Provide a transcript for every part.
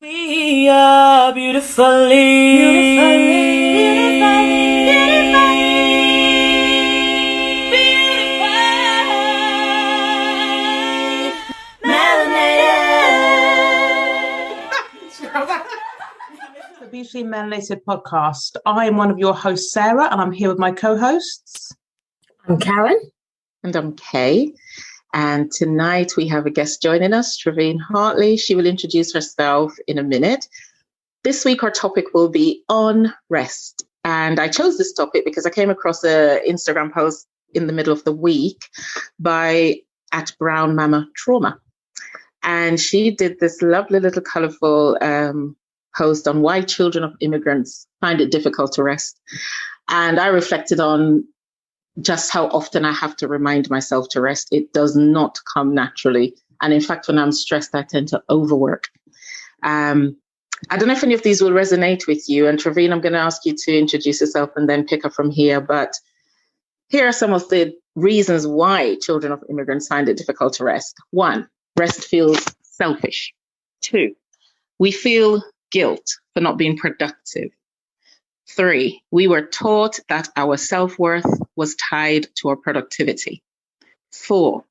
We are beautifully, The Beautifully Melanated podcast. I'm one of your hosts, Sarah, and I'm here with my co-hosts. I'm Karen. And I'm Kay. And tonight we have a guest joining us, Trovene Hartley. She will introduce herself in a minute. This week our topic will be on rest. And I chose this topic because I came across an Instagram post in the middle of the week by @BrownMamaTrauma. And she did this lovely little colourful post on why children of immigrants find it difficult to rest. And I reflected on just how often I have to remind myself to rest. It does not come naturally. And in fact, when I'm stressed, I tend to overwork. I don't know if any of these will resonate with you. And Trovene, I'm going to ask you to introduce yourself and then pick up from here. But here are some of the reasons why children of immigrants find it difficult to rest. 1, rest feels selfish. 2, we feel guilt for not being productive. 3, we were taught that our self-worth was tied to our productivity. 4,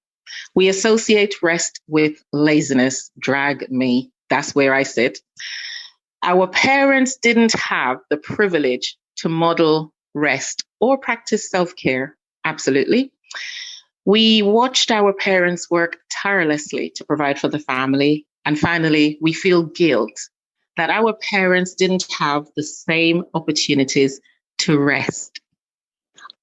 we associate rest with laziness. Drag me. That's where I sit. Our parents didn't have the privilege to model rest or practice self-care. Absolutely. We watched our parents work tirelessly to provide for the family. And finally, we feel guilt that our parents didn't have the same opportunities to rest.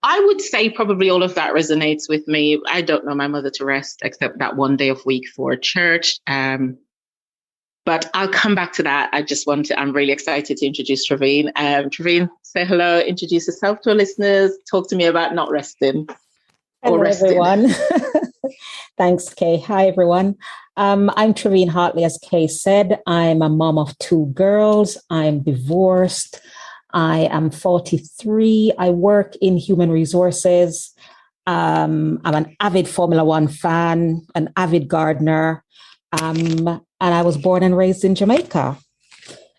I would say probably all of that resonates with me. I don't know my mother to rest except that one day of week for church. But I'll come back to that. I'm really excited to introduce Trovene. Trovene, say hello, introduce yourself to our listeners. Talk to me about not resting. Hello, everyone. Thanks, Kay. Hi, everyone. I'm Trovene Hartley, as Kay said. I'm a mom of 2 girls. I'm divorced. I am 43. I work in human resources. I'm an avid Formula One fan, an avid gardener, and I was born and raised in Jamaica.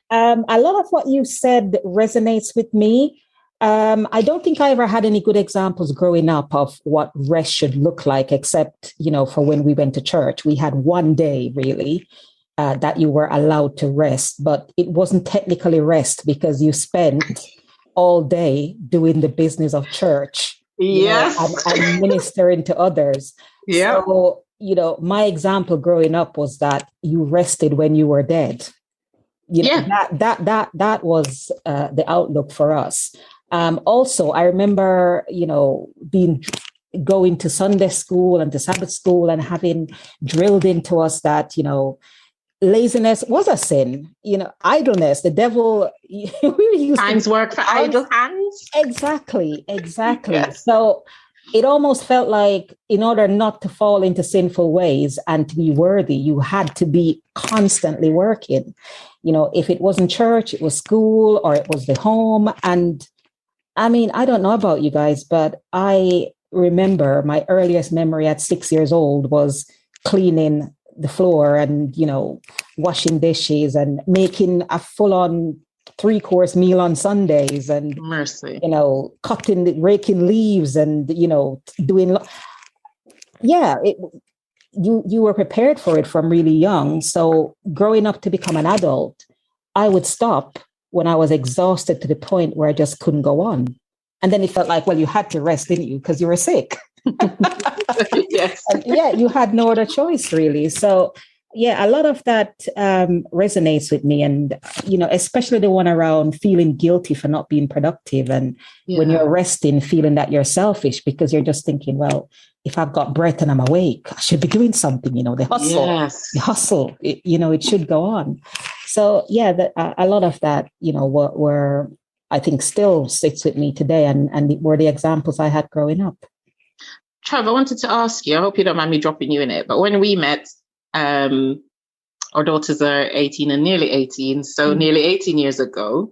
A lot of what you said resonates with me. I don't think I ever had any good examples growing up of what rest should look like, except, for when we went to church. We had one day, really, that you were allowed to rest, but it wasn't technically rest because you spent all day doing the business of church. Yes. And ministering to others. Yeah. So, my example growing up was that you rested when you were dead. That was the outlook for us. Also, I remember, going to Sunday school and to Sabbath school and having drilled into us that, laziness was a sin, idleness, the devil. We used hands work for idle hands. Exactly. Yes. So it almost felt like in order not to fall into sinful ways and to be worthy, you had to be constantly working. If it wasn't church, it was school or it was the home. And I mean, I don't know about you guys, but I remember my earliest memory at 6 years old was cleaning the floor and, washing dishes and making a full-on 3-course meal on Sundays and, mercy, raking leaves and, doing. You were prepared for it from really young. So growing up to become an adult, I would stop when I was exhausted to the point where I just couldn't go on. And then it felt like, well, you had to rest, didn't you? Because you were sick. Yes. You had no other choice, really. So, a lot of that resonates with me. And, especially the one around feeling guilty for not being productive. And when you're resting, feeling that you're selfish because you're just thinking, well, if I've got breath and I'm awake, I should be doing something, the hustle. Yes. The hustle, it should go on. So, a lot of that, were I think still sits with me today and were the examples I had growing up. Trav, I wanted to ask you, I hope you don't mind me dropping you in it, but when we met, our daughters are 18 and nearly 18, so nearly 18 years ago,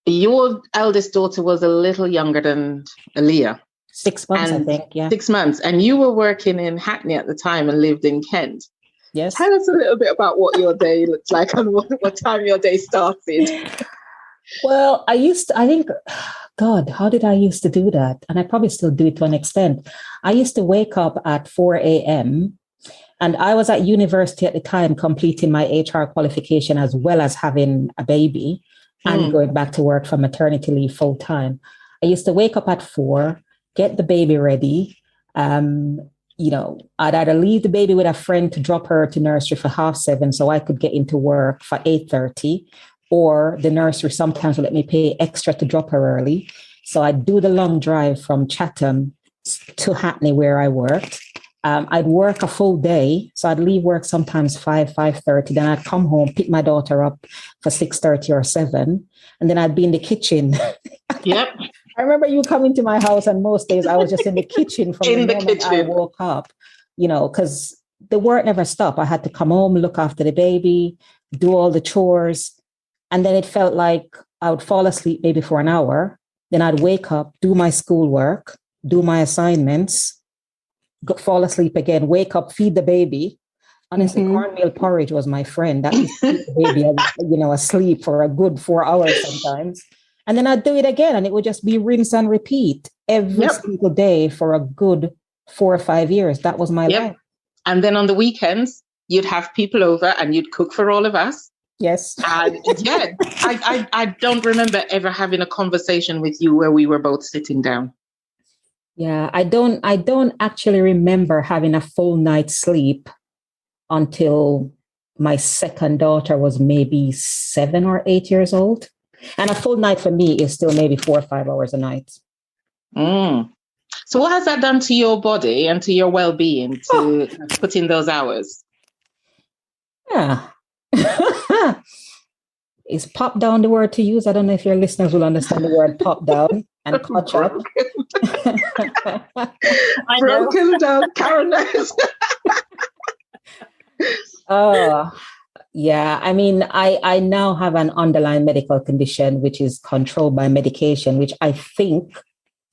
your eldest daughter was a little younger than Aaliyah. 6 months, I think, yeah. 6 months. And you were working in Hackney at the time and lived in Kent. Yes. Tell us a little bit about what your day looks like and what time your day started. Well, God, how did I used to do that? And I probably still do it to an extent. I used to wake up at 4 a.m. and I was at university at the time, completing my HR qualification as well as having a baby and going back to work for maternity leave full time. I used to wake up at 4, get the baby ready. I'd either leave the baby with a friend to drop her to nursery for 7:30 so I could get into work for 8:30, or the nursery sometimes would let me pay extra to drop her early. So I'd do the long drive from Chatham to Hackney where I worked. I'd work a full day. So I'd leave work sometimes 5:30. Then I'd come home, pick my daughter up for 6:30 or 7. And then I'd be in the kitchen. Yep. I remember you coming to my house, and most days I was just in the kitchen from the moment I woke up, because the work never stopped. I had to come home, look after the baby, do all the chores. And then it felt like I would fall asleep maybe for an hour. Then I'd wake up, do my schoolwork, do my assignments, fall asleep again, wake up, feed the baby. Honestly, cornmeal porridge was my friend. That used to keep the baby, asleep for a good 4 hours sometimes. And then I'd do it again, and it would just be rinse and repeat every single day for a good 4 or 5 years. That was my life. And then on the weekends, you'd have people over and you'd cook for all of us. Yes. I don't remember ever having a conversation with you where we were both sitting down. Yeah, I don't actually remember having a full night's sleep until my second daughter was maybe 7 or 8 years old. And a full night for me is still maybe 4 or 5 hours a night. So what has that done to your body and to your well-being to put in those hours? Yeah. Is pop down the word to use? I don't know if your listeners will understand the word pop down and touch up. Broken down, Karen knows. Yeah, I mean, I now have an underlying medical condition which is controlled by medication, which I think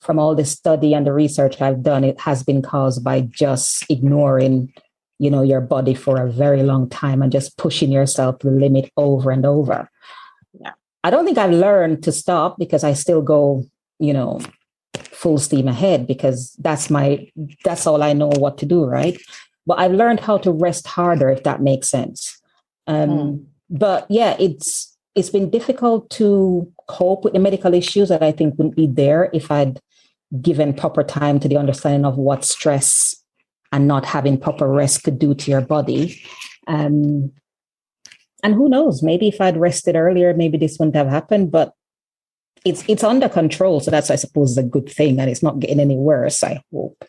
from all the study and the research I've done, it has been caused by just ignoring, your body for a very long time and just pushing yourself to the limit over and over. Yeah. I don't think I've learned to stop because I still go, full steam ahead because that's all I know what to do, right? But I've learned how to rest harder, if that makes sense. But yeah, it's been difficult to cope with the medical issues that I think wouldn't be there if I'd given proper time to the understanding of what stress and not having proper rest could do to your body. And who knows, maybe if I'd rested earlier, maybe this wouldn't have happened, but it's under control. So that's, I suppose, a good thing. And it's not getting any worse, I hope.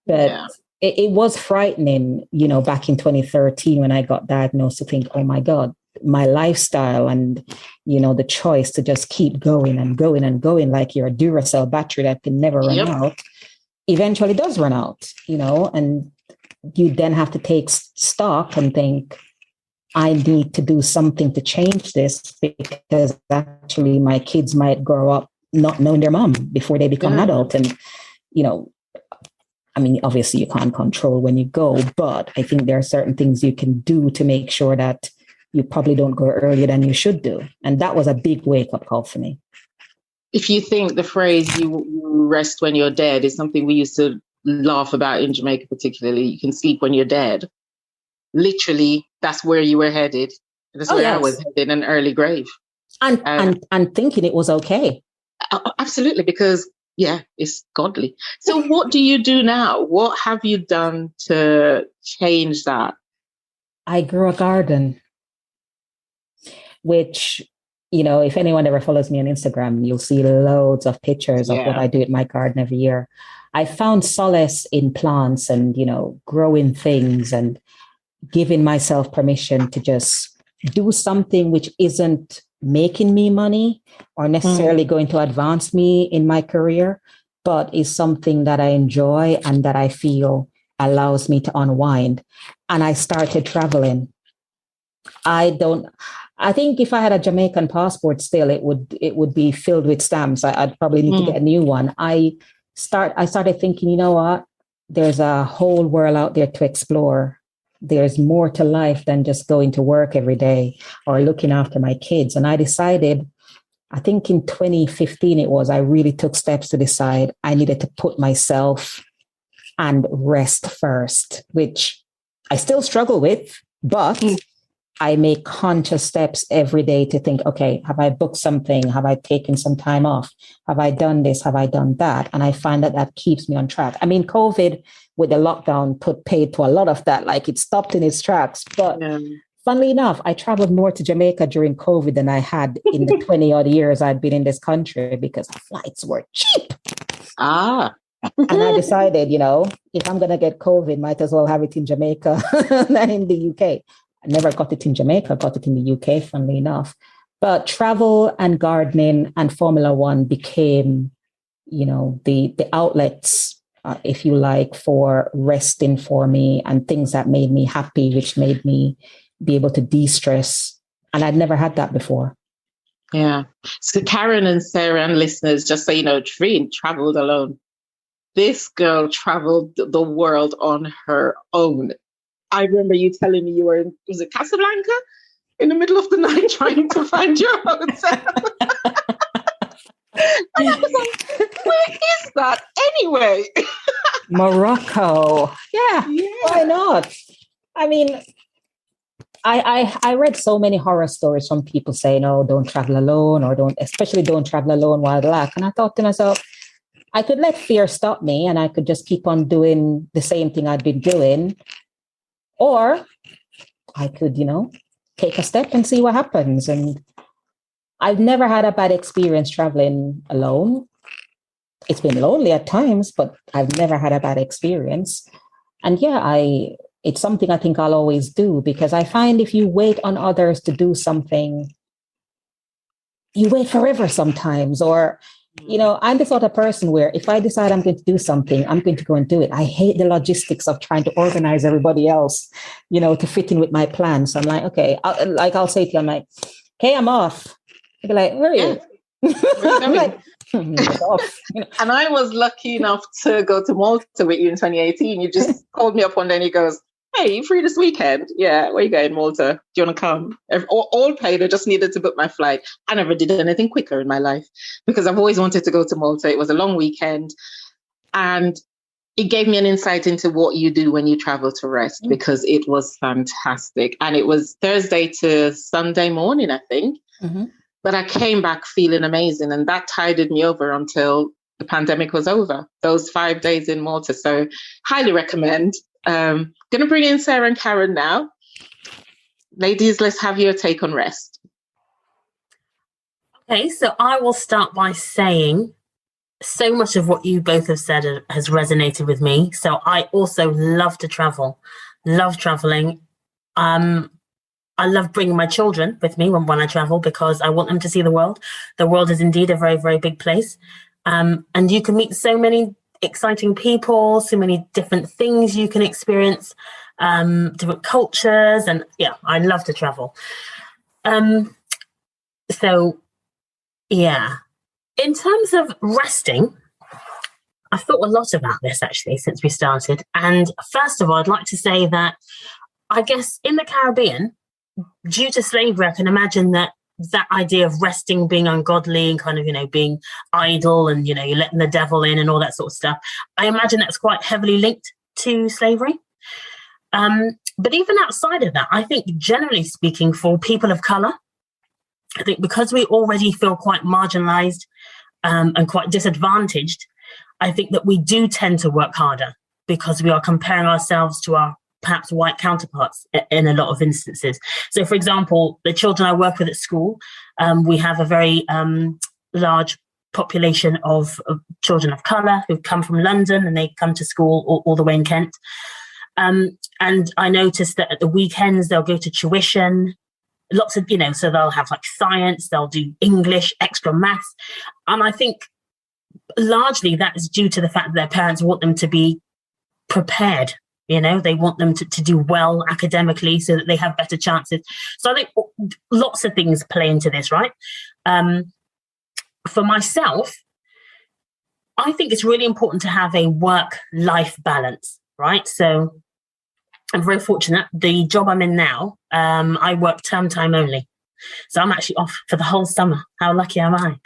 But it was frightening, back in 2013 when I got diagnosed to think, oh my God, my lifestyle and, the choice to just keep going and going and going like your Duracell battery that can never run out, eventually does run out, and you then have to take stock and think, I need to do something to change this because actually my kids might grow up not knowing their mom before they become an adult. And, I mean, obviously you can't control when you go, but I think there are certain things you can do to make sure that you probably don't go earlier than you should do. And that was a big wake-up call for me. If you think the phrase you rest when you're dead is something we used to laugh about in Jamaica, particularly, you can sleep when you're dead. Literally, that's where you were headed. That's where I was headed, an early grave. And thinking it was okay. Absolutely, because it's godly. So what do you do now? What have you done to change that? I grew a garden, which, if anyone ever follows me on Instagram, you'll see loads of pictures of what I do at my garden every year. I found solace in plants and, growing things and giving myself permission to just do something which isn't making me money or necessarily going to advance me in my career, but is something that I enjoy and that I feel allows me to unwind. And I started traveling. I think if I had a Jamaican passport still, it would be filled with stamps. I'd probably need to get a new one. I started thinking, you know what? There's a whole world out there to explore there's more to life than just going to work every day or looking after my kids. And I decided, I think in 2015 it was, I really took steps to decide I needed to put myself and rest first, which I still struggle with, but I make conscious steps every day to think, okay, have I booked something? Have I taken some time off? Have I done this? Have I done that? And I find that that keeps me on track. I mean, COVID with the lockdown put paid to a lot of that, like it stopped in its tracks. But funnily enough, I traveled more to Jamaica during COVID than I had in the 20 odd years I'd been in this country because flights were cheap. And I decided, if I'm going to get COVID, might as well have it in Jamaica than in the UK. I never got it in Jamaica, got it in the UK, funnily enough. But travel and gardening and Formula One became, the outlets, if you like, for resting for me and things that made me happy, which made me be able to de-stress. And I'd never had that before. Yeah. So Karen and Sarah and listeners, just so you know, Trovene traveled alone. This girl traveled the world on her own. I remember you telling me you were in, was it Casablanca? In the middle of the night trying to find your hotel. And I was like, where is that anyway? Morocco. Yeah, why not? I mean, I read so many horror stories from people saying, oh, don't travel alone or especially don't travel alone while black. And I thought to myself, I could let fear stop me and I could just keep on doing the same thing I'd been doing. Or I could, take a step and see what happens. And I've never had a bad experience traveling alone. It's been lonely at times, but I've never had a bad experience. And it's something I think I'll always do because I find if you wait on others to do something, you wait forever sometimes. Or, I'm the sort of person where if I decide I'm going to do something, I'm going to go and do it. I hate the logistics of trying to organize everybody else, to fit in with my plans. So I'm like, okay, I'll say to you, I'm like, okay, I'm off. I'll be like, where are you? I'm like, off. And I was lucky enough to go to Malta with you in 2018. You just called me up one day and he goes, hey, you free this weekend? Yeah, where you going, Malta? Do you want to come? All paid. I just needed to book my flight. I never did anything quicker in my life because I've always wanted to go to Malta. It was a long weekend. And it gave me an insight into what you do when you travel to rest because it was fantastic. And it was Thursday to Sunday morning, I think. Mm-hmm. But I came back feeling amazing. And that tided me over until the pandemic was over, those 5 days in Malta. So highly recommend. Going to bring in Sarah and Karen now. Ladies, let's have your take on rest. Okay, so I will start by saying so much of what you both have said has resonated with me. So I also love to travel, love traveling. I love bringing my children with me when I travel because I want them to see the world. The world is indeed a very, very big place. And you can meet so many exciting people, so many different things you can experience, different cultures. And I love to travel. In terms of resting, I thought a lot about this actually since we started. And first of all, I'd like to say that I guess in the Caribbean, due to slavery, I can imagine that idea of resting being ungodly and kind of, being idle and, you're letting the devil in and all that sort of stuff. I imagine that's quite heavily linked to slavery. But even outside of that, I think generally speaking for people of colour, I think because we already feel quite marginalised and quite disadvantaged, I think that we do tend to work harder because we are comparing ourselves to our perhaps white counterparts in a lot of instances. So, for example, the children I work with at school, we have a very large population of children of colour who come from London and they come to school all the way in Kent. And I noticed that at the weekends, they'll go to tuition, lots of, so they'll have like science, they'll do English, extra maths. And I think largely that is due to the fact that their parents want them to be prepared. They want them to do well academically so that they have better chances. So I think lots of things play into this, right? For myself, I think it's really important to have a work-life balance, right? So I'm very fortunate. The job I'm in now, I work term time only. So I'm actually off for the whole summer. How lucky am I?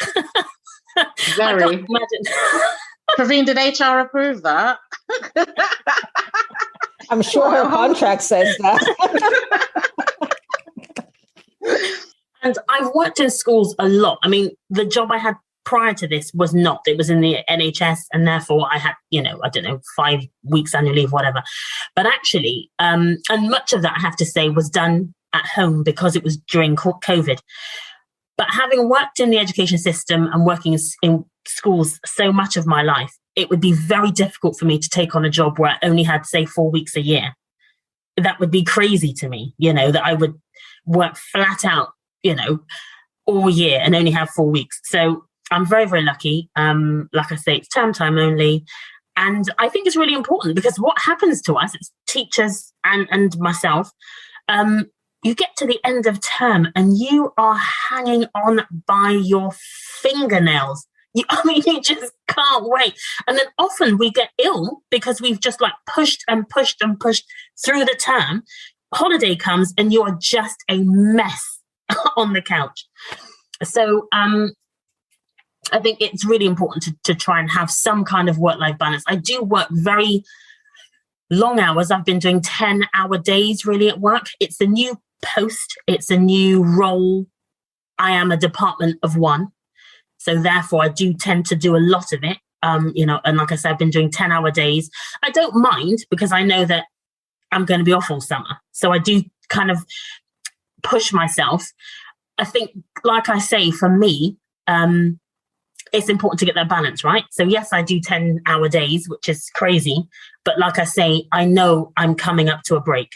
Very. I can't imagine. Trovene, did HR approve that? I'm sure her contract says that. And I've worked in schools a lot. I mean, the job I had prior to this was not. It was in the NHS, and therefore I had, 5 weeks annual leave, whatever. But actually, and much of that, I have to say, was done at home because it was during COVID. But having worked in the education system and working in schools so much of my life, it would be very difficult for me to take on a job where I only had, say, 4 weeks a year. That would be crazy to me, that I would work flat out, all year and only have 4 weeks. So I'm very, very lucky. Like I say, it's term time only. And I think it's really important because what happens to us, it's teachers and myself, you get to the end of term and you are hanging on by your fingernails. You just can't wait. And then often we get ill because we've just pushed and pushed and pushed through the term. Holiday comes and you're just a mess on the couch. So I think it's really important to try and have some kind of work-life balance. I do work very long hours. I've been doing 10-hour days really at work. It's a new post. It's a new role. I am a department of one. So therefore, I do tend to do a lot of it. And like I said, I've been doing 10-hour days. I don't mind because I know that I'm going to be off all summer. So I do kind of push myself. I think, like I say, for me, it's important to get that balance, right? So yes, I do 10-hour days, which is crazy. But like I say, I know I'm coming up to a break.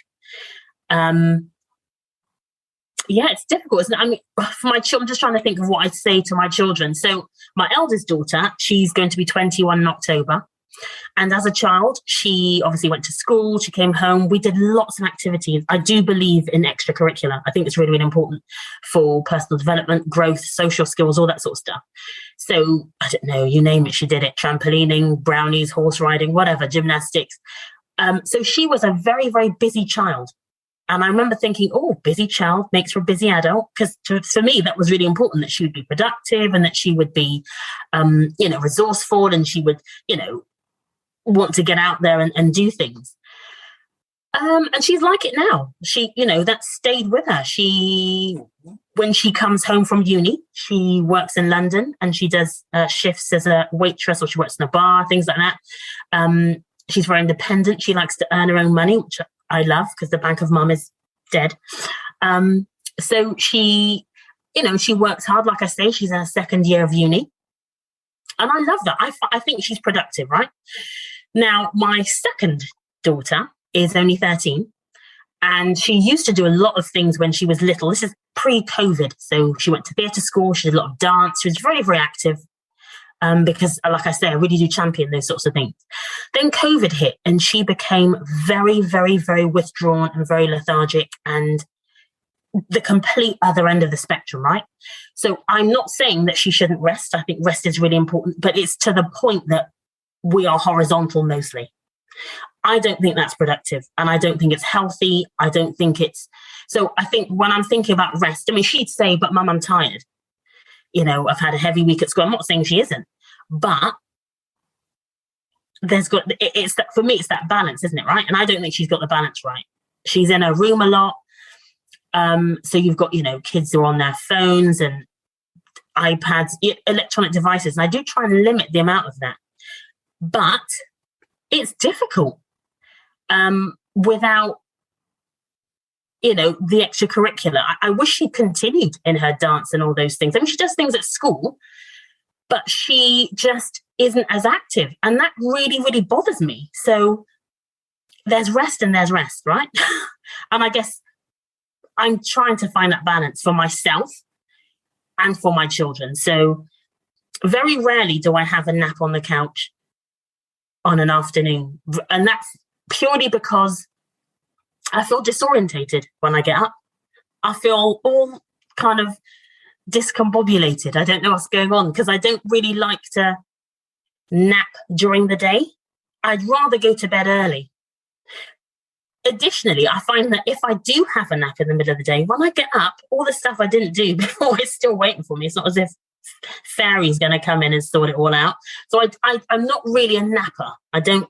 It's difficult, isn't it? I mean, for my children, I'm just trying to think of what I'd say to my children. So my eldest daughter, she's going to be 21 in October. And as a child, she obviously went to school, she came home, we did lots of activities. I do believe in extracurricular. I think it's really, really important for personal development, growth, social skills, all that sort of stuff. So, I don't know, you name it, she did it. Trampolining, brownies, horse riding, whatever, gymnastics. So she was a very, very busy child. And I remember thinking, busy child makes for a busy adult. Because for me, that was really important, that she would be productive and that she would be, resourceful, and she would, want to get out there and do things. And she's like it now. She, that stayed with her. When she comes home from uni, she works in London and she does shifts as a waitress, or she works in a bar, things like that. She's very independent. She likes to earn her own money, which I love because the bank of mum is dead. So she, she works hard. Like I say, she's in her second year of uni. And I love that. I think she's productive, right? Now, my second daughter is only 13. And she used to do a lot of things when she was little. This is pre-COVID. So she went to theatre school. She did a lot of dance. She was very, very active. Because, like I say, I really do champion those sorts of things. Then COVID hit and she became very, very, very withdrawn and very lethargic and the complete other end of the spectrum, right? So I'm not saying that she shouldn't rest. I think rest is really important, but it's to the point that we are horizontal mostly. I don't think that's productive and I don't think it's healthy. I don't think it's... So I think when I'm thinking about rest, I mean, she'd say, but mum, I'm tired. I've had a heavy week at school. I'm not saying she isn't, but it's that, for me, it's that balance, isn't it? Right. And I don't think she's got the balance right. She's in her room a lot. So you've got, kids who are on their phones and iPads, electronic devices. And I do try and limit the amount of that, but it's difficult without, the extracurricular. I wish she continued in her dance and all those things. I mean, she does things at school, but she just isn't as active. And that really, really bothers me. So there's rest and there's rest, right? And I guess I'm trying to find that balance for myself and for my children. So very rarely do I have a nap on the couch on an afternoon. And that's purely because I feel disorientated when I get up. I feel all kind of discombobulated. I don't know what's going on because I don't really like to nap during the day. I'd rather go to bed early. additionally, I find that if I do have a nap in the middle of the day, when I get up, all the stuff I didn't do before is still waiting for me. It's not as if fairy's going to come in and sort it all out. So I'm not really a napper. I'm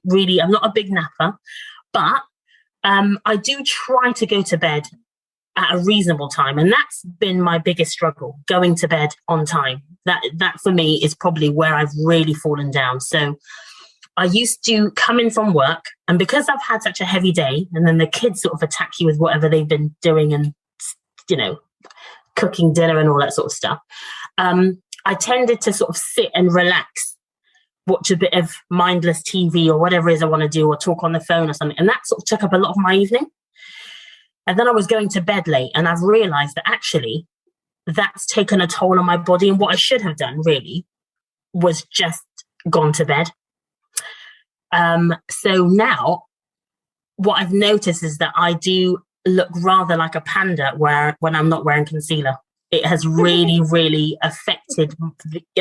not a big napper, but I do try to go to bed at a reasonable time. And that's been my biggest struggle, going to bed on time. That for me is probably where I've really fallen down. So I used to come in from work, and because I've had such a heavy day, and then the kids sort of attack you with whatever they've been doing and, cooking dinner and all that sort of stuff, I tended to sort of sit and relax, watch a bit of mindless TV or whatever it is I want to do, or talk on the phone or something. And that sort of took up a lot of my evening. And then I was going to bed late, and I've realized that actually that's taken a toll on my body. And what I should have done really was just gone to bed. So now what I've noticed is that I do look rather like a panda when I'm not wearing concealer. It has really, really affected,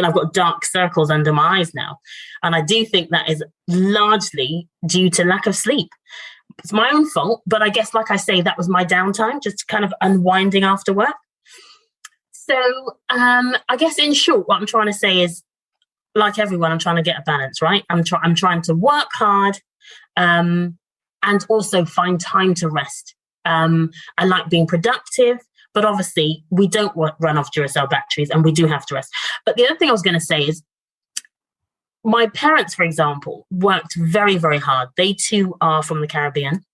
I've got dark circles under my eyes now. And I do think that is largely due to lack of sleep. It's my own fault, but I guess, like I say, that was my downtime, just kind of unwinding after work. So I guess in short, what I'm trying to say is, like everyone, I'm trying to get a balance, right? I'm trying to work hard and also find time to rest. I like being productive, but obviously we don't run off Duracell batteries, and we do have to rest. But the other thing I was going to say is, my parents, for example, worked very, very hard. They too are from the Caribbean.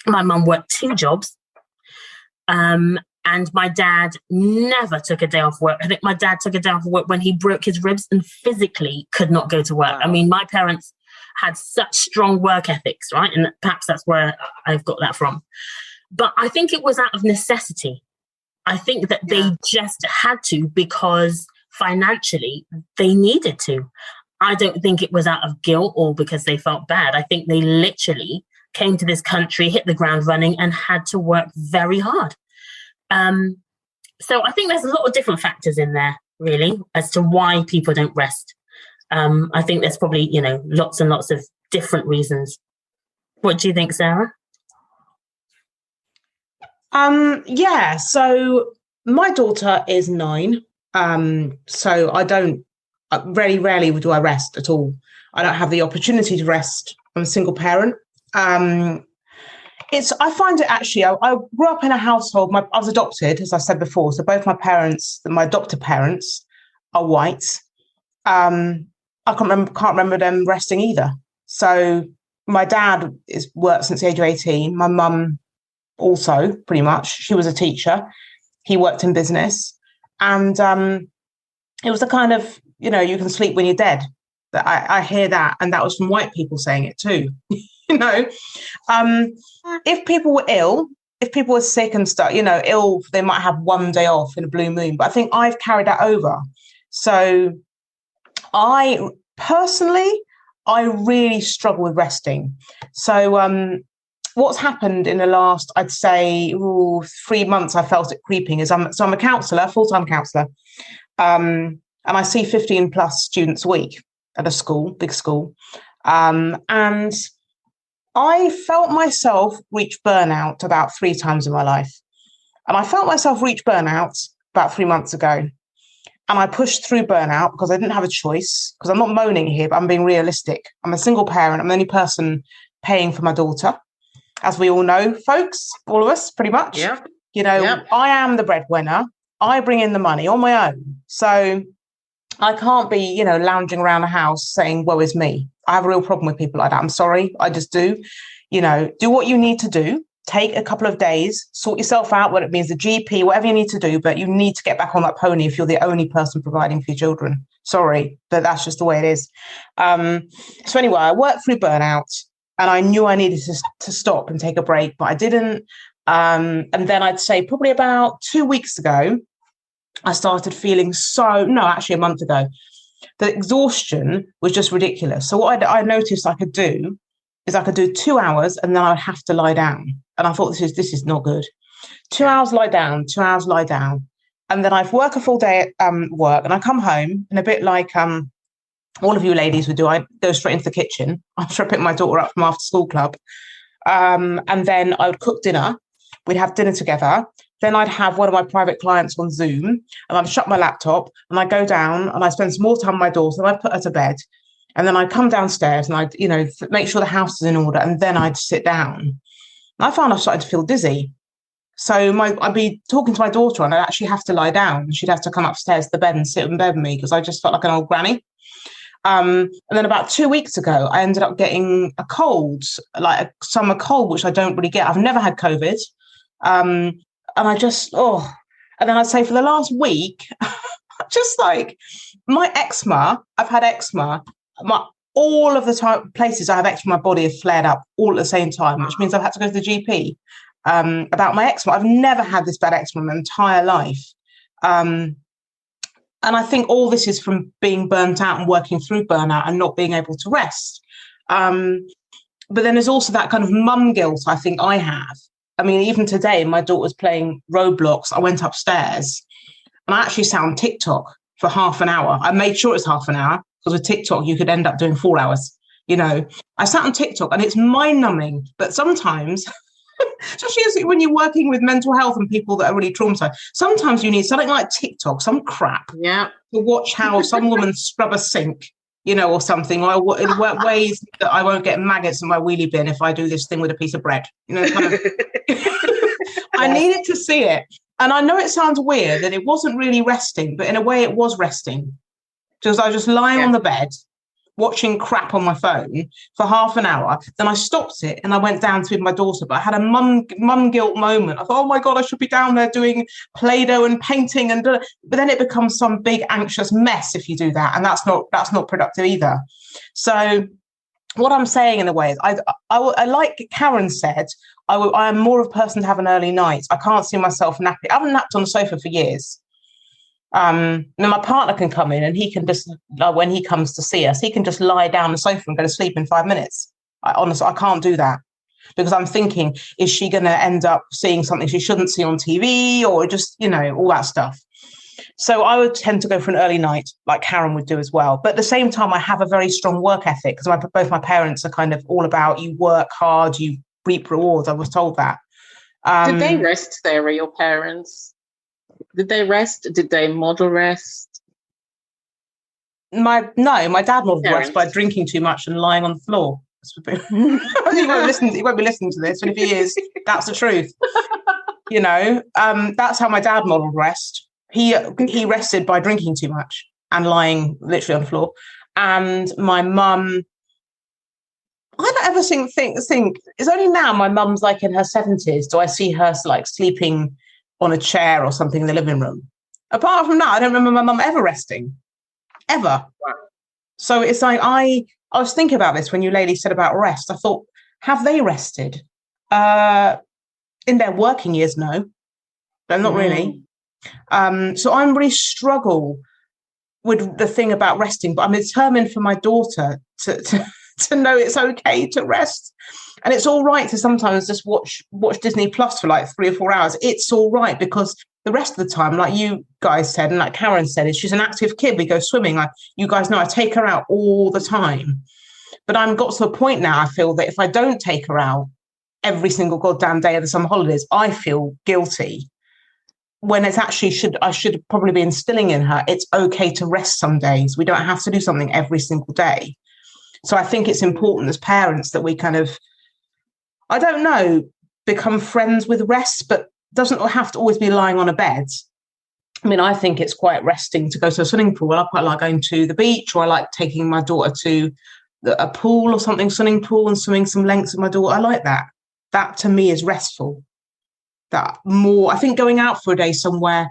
My mum worked 2 jobs. And my dad never took a day off work. I think my dad took a day off work when he broke his ribs and physically could not go to work. Wow. I mean, my parents had such strong work ethics, right? And perhaps that's where I've got that from. But I think it was out of necessity. I think that they just had to, because financially they needed to. I don't think it was out of guilt or because they felt bad. I think they literally came to this country, hit the ground running, and had to work very hard. So I think there's a lot of different factors in there, really, as to why people don't rest. I think there's probably, lots and lots of different reasons. What do you think, Sarah? So my daughter is 9. So I don't, very rarely do I rest at all. I don't have the opportunity to rest. I'm a single parent. I find it actually, I grew up in a household, I was adopted, as I said before. So both my adopted parents are white. I can't remember them resting either. So my dad worked since the age of 18. My mum also, pretty much. She was a teacher. He worked in business. And it was the kind of, you can sleep when you're dead. I hear that. And that was from white people saying it too. If people were ill, if people were sick and stuff, ill, they might have one day off in a blue moon. But I think I've carried that over. So I really struggle with resting. So what's happened in the last, I'd say, 3 months, I felt it creeping, is I'm a counsellor, full-time counsellor. And I see 15 plus students a week at a school, big school. And I felt myself reach burnout about 3 times in my life. And I felt myself reach burnout about 3 months ago. And I pushed through burnout because I didn't have a choice, because I'm not moaning here, but I'm being realistic. I'm a single parent. I'm the only person paying for my daughter. As we all know, folks, all of us, pretty much. Yeah. I am the breadwinner. I bring in the money on my own. So I can't be, lounging around the house saying, woe is me. I have a real problem with people like that. I'm sorry. I just do. Do what you need to do. Take a couple of days, sort yourself out, what it means, the GP, whatever you need to do. But you need to get back on that pony if you're the only person providing for your children. Sorry, but that's just the way it is. So anyway, I worked through burnout and I knew I needed to stop and take a break, but I didn't. And then I'd say probably about 2 weeks ago, I started feeling actually a month ago, the exhaustion was just ridiculous. So what I noticed I could do is I could do 2 hours and then I'd have to lie down. And I thought, this is not good. 2 hours lie down, 2 hours lie down. And then I'd work a full day at work and I come home and a bit like all of you ladies would do, I go straight into the kitchen after I pick my daughter up from after school club. And then I would cook dinner. We'd have dinner together. Then I'd have one of my private clients on Zoom, and I'd shut my laptop and I'd go down and I'd spend some more time with my daughter, and I'd put her to bed. And then I'd come downstairs and I'd, make sure the house is in order, and then I'd sit down. And I found I started to feel dizzy. So I'd be talking to my daughter and I'd actually have to lie down. She'd have to come upstairs to the bed and sit in bed with me because I just felt like an old granny. And then about 2 weeks ago, I ended up getting a cold, like a summer cold, which I don't really get. I've never had COVID. And I just, and then I'd say for the last week, just like my eczema, I've had eczema, all of the time places I have eczema in my body have flared up all at the same time, which means I've had to go to the GP about my eczema. I've never had this bad eczema in my entire life. And I think all this is from being burnt out and working through burnout and not being able to rest. But then there's also that kind of mum guilt I think I have. I mean, even today, my daughter's playing Roblox. I went upstairs and I actually sat on TikTok for half an hour. I made sure it's half an hour because with TikTok, you could end up doing 4 hours. I sat on TikTok and it's mind numbing, but sometimes, especially when you're working with mental health and people that are really traumatized, sometimes you need something like TikTok, some crap, to watch how some woman scrub a sink, or something, or in ways that I won't get maggots in my wheelie bin if I do this thing with a piece of bread. I needed to see it. And I know it sounds weird and it wasn't really resting, but in a way it was resting. Because I was just lying on the bed, watching crap on my phone for half an hour. Then I stopped it and I went down to with my daughter. But I had a mum guilt moment. I thought, oh my God, I should be down there doing Play-Doh and painting. But then it becomes some big anxious mess if you do that. And that's not productive either. So what I'm saying in a way is I like Karen said, I am more of a person to have an early night. I can't see myself napping. I haven't napped on the sofa for years. Then my partner can come in and he can just, when he comes to see us, he can just lie down on the sofa and go to sleep in 5 minutes. Honestly, I can't do that because I'm thinking, is she going to end up seeing something she shouldn't see on TV or just, all that stuff. So I would tend to go for an early night like Karen would do as well. But at the same time, I have a very strong work ethic because both my parents are kind of all about you work hard, you reap rewards. I was told that. Did they rest, Sarah, your parents? Did they rest? Did they model rest? My dad modeled rest by drinking too much and lying on the floor. He won't be listening to this, but if he is, that's the truth. That's how my dad modeled rest. He rested by drinking too much and lying literally on the floor. And my mum, I don't ever think it's only now my mum's like in her 70s do I see her like sleeping on a chair or something in the living room. Apart from that, I don't remember my mum ever resting, ever. Wow. So it's like I was thinking about this when you ladies said about rest. I thought, have they rested? In their working years, no. But not really. So I'm really struggle with the thing about resting, but I'm determined for my daughter to know it's okay to rest. And it's all right to sometimes just watch Disney Plus for like 3 or 4 hours. It's all right because the rest of the time, like you guys said, and like Karen said, is she's an active kid. We go swimming. You guys know I take her out all the time. But I'm got to a point now, I feel that if I don't take her out every single goddamn day of the summer holidays, I feel guilty. When it's actually I should probably be instilling in her, it's okay to rest some days. We don't have to do something every single day. So I think it's important as parents that we kind of, I don't know, become friends with rest, but doesn't have to always be lying on a bed. I mean, I think it's quite resting to go to a swimming pool. I quite like going to the beach, or I like taking my daughter to a pool or something, swimming pool, and swimming some lengths with my daughter. I like that. That to me is restful. That more, I think going out for a day somewhere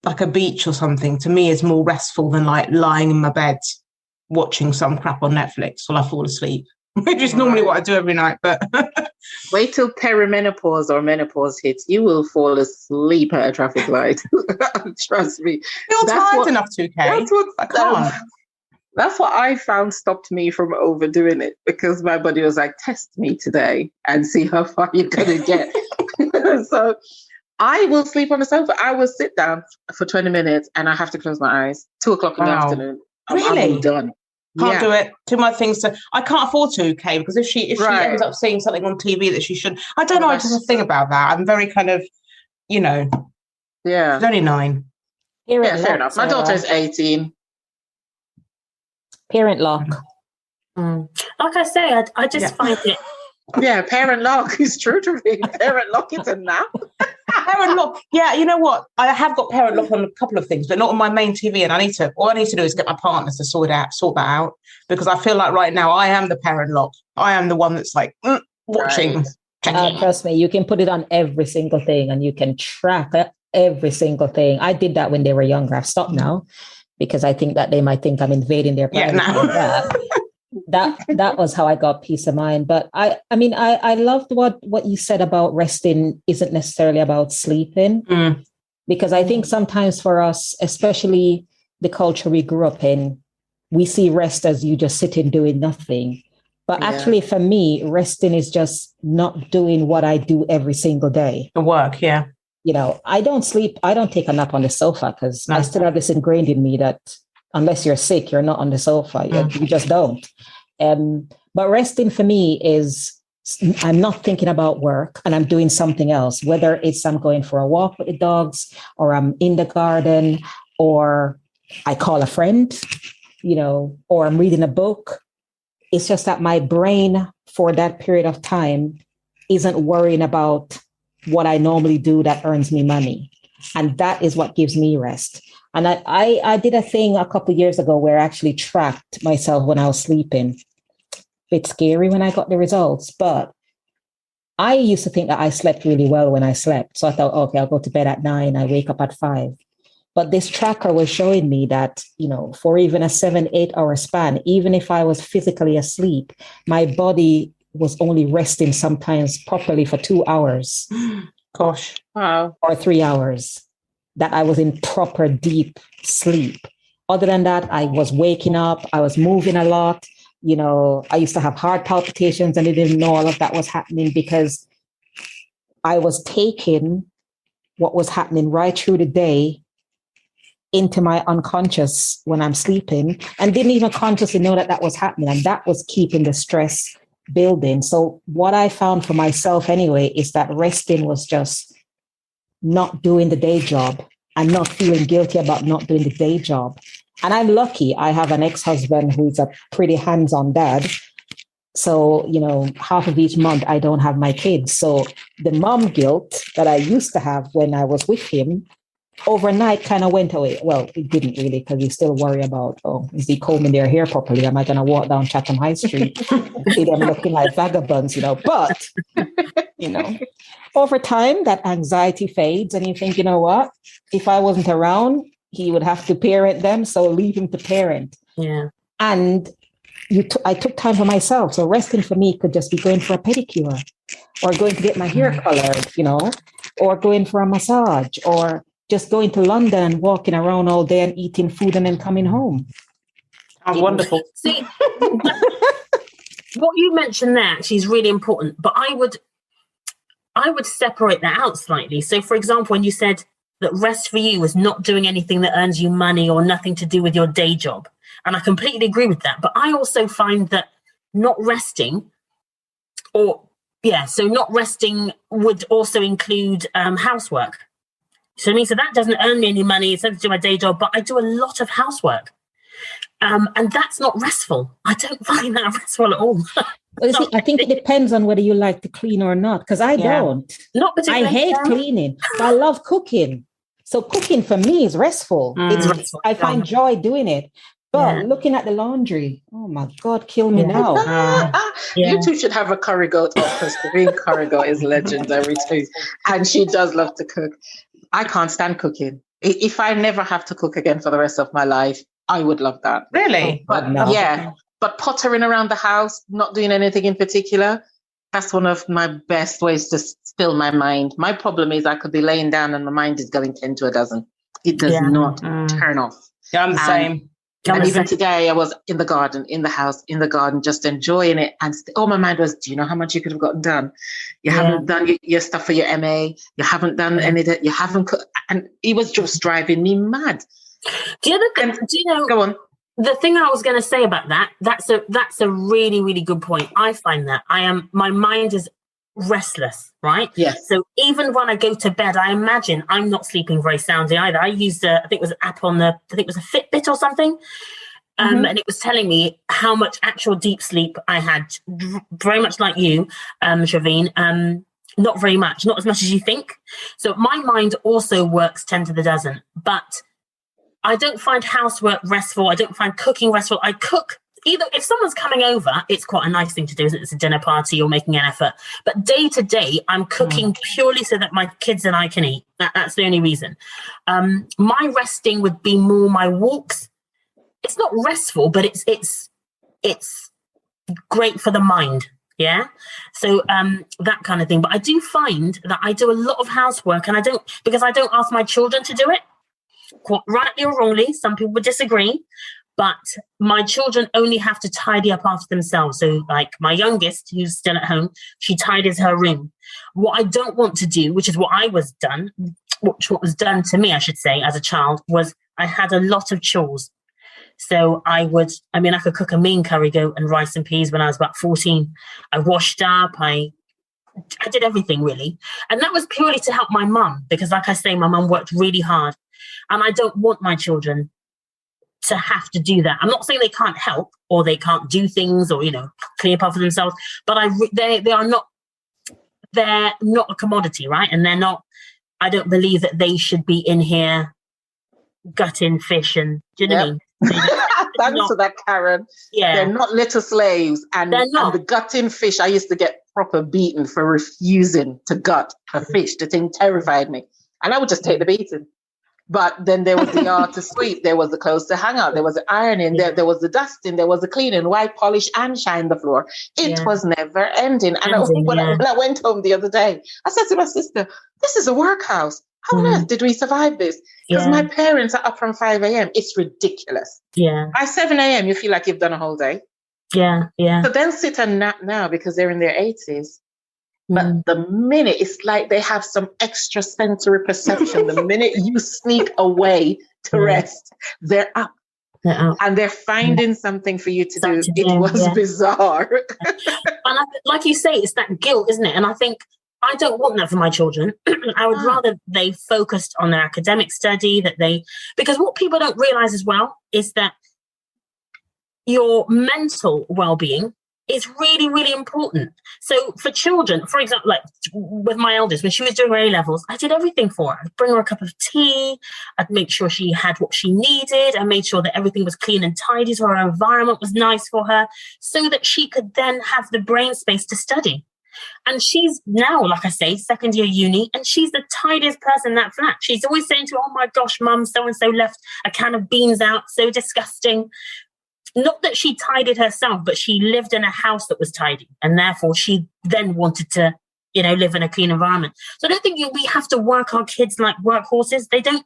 like a beach or something, to me is more restful than like lying in my bed watching some crap on Netflix while I fall asleep, which is normally what I do every night. But wait till perimenopause or menopause hits. You will fall asleep at a traffic light. Trust me. You're tired enough to, Kay. I can't. That's what I found stopped me from overdoing it, because my body was like, test me today and see how far you're going to get. So I will sleep on the sofa. I will sit down for 20 minutes and I have to close my eyes. 2:00 in the afternoon. Really? I'm done. Can't do it. Too much things to. I can't afford to, Kay, because if she ends up seeing something on TV that she shouldn't, I don't know. I just think about that. I'm very kind of, yeah. She's only 9. Fair enough. My daughter's 18. Parent lock. Like I say, I just find it. Yeah, parent lock is true to me. Parent lock is a nap. Parent lock. Yeah, you know what? I have got parent lock on a couple of things, but not on my main TV. And all I need to do is get my partners to sort that out, because I feel like right now I am the parent lock. I am the one that's like watching. Right. Trust me, you can put it on every single thing, and you can track every single thing. I did that when they were younger. I've stopped now because I think that they might think I'm invading their privacy. That was how I got peace of mind. But I mean, I loved what you said about resting isn't necessarily about sleeping, because I think sometimes for us, especially the culture we grew up in, we see rest as you just sitting doing nothing. But actually, for me, resting is just not doing what I do every single day. The work, yeah. I don't sleep. I don't take a nap on the sofa because I still have this ingrained in me that unless you're sick, you're not on the sofa. You just don't. But resting for me is I'm not thinking about work and I'm doing something else, whether it's I'm going for a walk with the dogs, or I'm in the garden, or I call a friend, or I'm reading a book. It's just that my brain for that period of time isn't worrying about what I normally do that earns me money. And that is what gives me rest. And I did a thing a couple of years ago where I actually tracked myself when I was sleeping. Bit scary when I got the results, but I used to think that I slept really well when I slept. So I thought, okay, I'll go to bed at 9, I wake up at 5. But this tracker was showing me that, for even a 7-8 hour span, even if I was physically asleep, my body was only resting sometimes properly for 2 hours. Gosh. Wow. Or 3 hours. That I was in proper deep sleep. Other than that, I was waking up, I was moving a lot. I used to have heart palpitations and I didn't know all of that was happening because I was taking what was happening right through the day into my unconscious when I'm sleeping, and didn't even consciously know that was happening. And that was keeping the stress building. So what I found for myself anyway is that resting was just not doing the day job and not feeling guilty about not doing the day job. And I'm lucky. I have an ex-husband who's a pretty hands-on dad. So, half of each month I don't have my kids. So the mom guilt that I used to have when I was with him overnight kind of went away. Well, it didn't really, because you still worry about, is he combing their hair properly? Am I going to walk down Chatham High Street and see them looking like vagabonds, But, over time, that anxiety fades and you think, you know what? If I wasn't around, he would have to parent them, so leave him to parent. Yeah. And I took time for myself. So resting for me could just be going for a pedicure, or going to get my hair colored, or going for a massage, or just going to London and walking around all day and eating food and then coming home. How wonderful. See, what you mentioned there actually is really important, but I would separate that out slightly. So, for example, when you said that rest for you was not doing anything that earns you money or nothing to do with your day job. And I completely agree with that. But I also find that not resting would also include housework. So that doesn't earn me any money. It's not to do my day job, but I do a lot of housework. And that's not restful. I don't find that restful at all. Well, I think it depends on whether you like to clean or not, because I don't. Not particularly. I hate cleaning, but I love cooking. So cooking for me is restful. It's restful. I find joy doing it. But looking at the laundry, oh my God, kill me now. You two should have a curry goat off, because Trovene curry goat is legendary too. And she does love to cook. I can't stand cooking. If I never have to cook again for the rest of my life, I would love that. Really? But but pottering around the house, not doing anything in particular, that's one of my best ways to still my mind. My problem is I could be laying down and my mind is going 10 to a dozen. It does not turn off. Yeah, I'm the same. And even today, I was in the garden, in the house, in the garden, just enjoying it. And all my mind was, do you know how much you could have gotten done? You haven't done your stuff for your MA. You haven't done anything. You haven't. And it was just driving me mad. The other thing, Go on. The thing I was going to say about that's a really, really good point. I find that my mind is restless, right? Yes. So even when I go to bed, I imagine I'm not sleeping very soundly either. I used I think it was an app I think it was a Fitbit or something. And it was telling me how much actual deep sleep I had, very much like you, Trovene. Not very much, not as much as you think. So my mind also works 10 to the dozen, but I don't find housework restful. I don't find cooking restful. I cook either if someone's coming over, it's quite a nice thing to do, isn't it? It's a dinner party or making an effort. But day to day, I'm cooking purely so that my kids and I can eat. That's the only reason. My resting would be more my walks. It's not restful, but it's great for the mind. Yeah. So that kind of thing. But I do find that I do a lot of housework and I don't ask my children to do it. Quite rightly or wrongly, some people would disagree, but my children only have to tidy up after themselves. So like my youngest, who's still at home, she tidies her room. What I don't want to do, which is what was done to me, I should say, as a child, was I had a lot of chores. So I could cook a mean curry goat and rice and peas when I was about 14. I washed up, I did everything really. And that was purely to help my mum, because like I say, my mum worked really hard. And I don't want my children to have to do that. I'm not saying they can't help or they can't do things or, clean up for themselves, but they're not a commodity, right? And I don't believe that they should be in here gutting fish and, do you know what I mean? Thanks for that, Karen. Yeah. They're not little slaves. And the gutting fish, I used to get proper beaten for refusing to gut a fish. The thing terrified me. And I would just take the beating. But then there was the yard to sweep, there was the clothes to hang out, there was the ironing, there was the dusting, there was the cleaning, white polish and shine the floor. It was never ending. And when I went home the other day, I said to my sister, this is a workhouse. How on earth did we survive this? Because my parents are up from 5 a.m. It's ridiculous. Yeah. By 7 a.m. you feel like you've done a whole day. Yeah, yeah. So then sit and nap now because they're in their 80s. But the minute, it's like they have some extra sensory perception. The minute you sneak away to rest, they're up. And they're finding something for you to do. It was bizarre. And like you say, it's that guilt, isn't it? And I think I don't want that for my children. I would rather they focused on their academic study, because what people don't realize as well is that your mental well-being is really, really important. So for children, for example, like with my eldest, when she was doing her A-levels, I did everything for her. I'd bring her a cup of tea. I'd make sure she had what she needed. I made sure that everything was clean and tidy, so her environment was nice for her, so that she could then have the brain space to study. And she's now, like I say, second year uni, and she's the tidiest person in that flat. She's always saying to her, oh my gosh, mum, so-and-so left a can of beans out, so disgusting. Not that she tidied herself, but she lived in a house that was tidy, and therefore she then wanted to, live in a clean environment. So I don't think we have to work our kids like workhorses. They don't,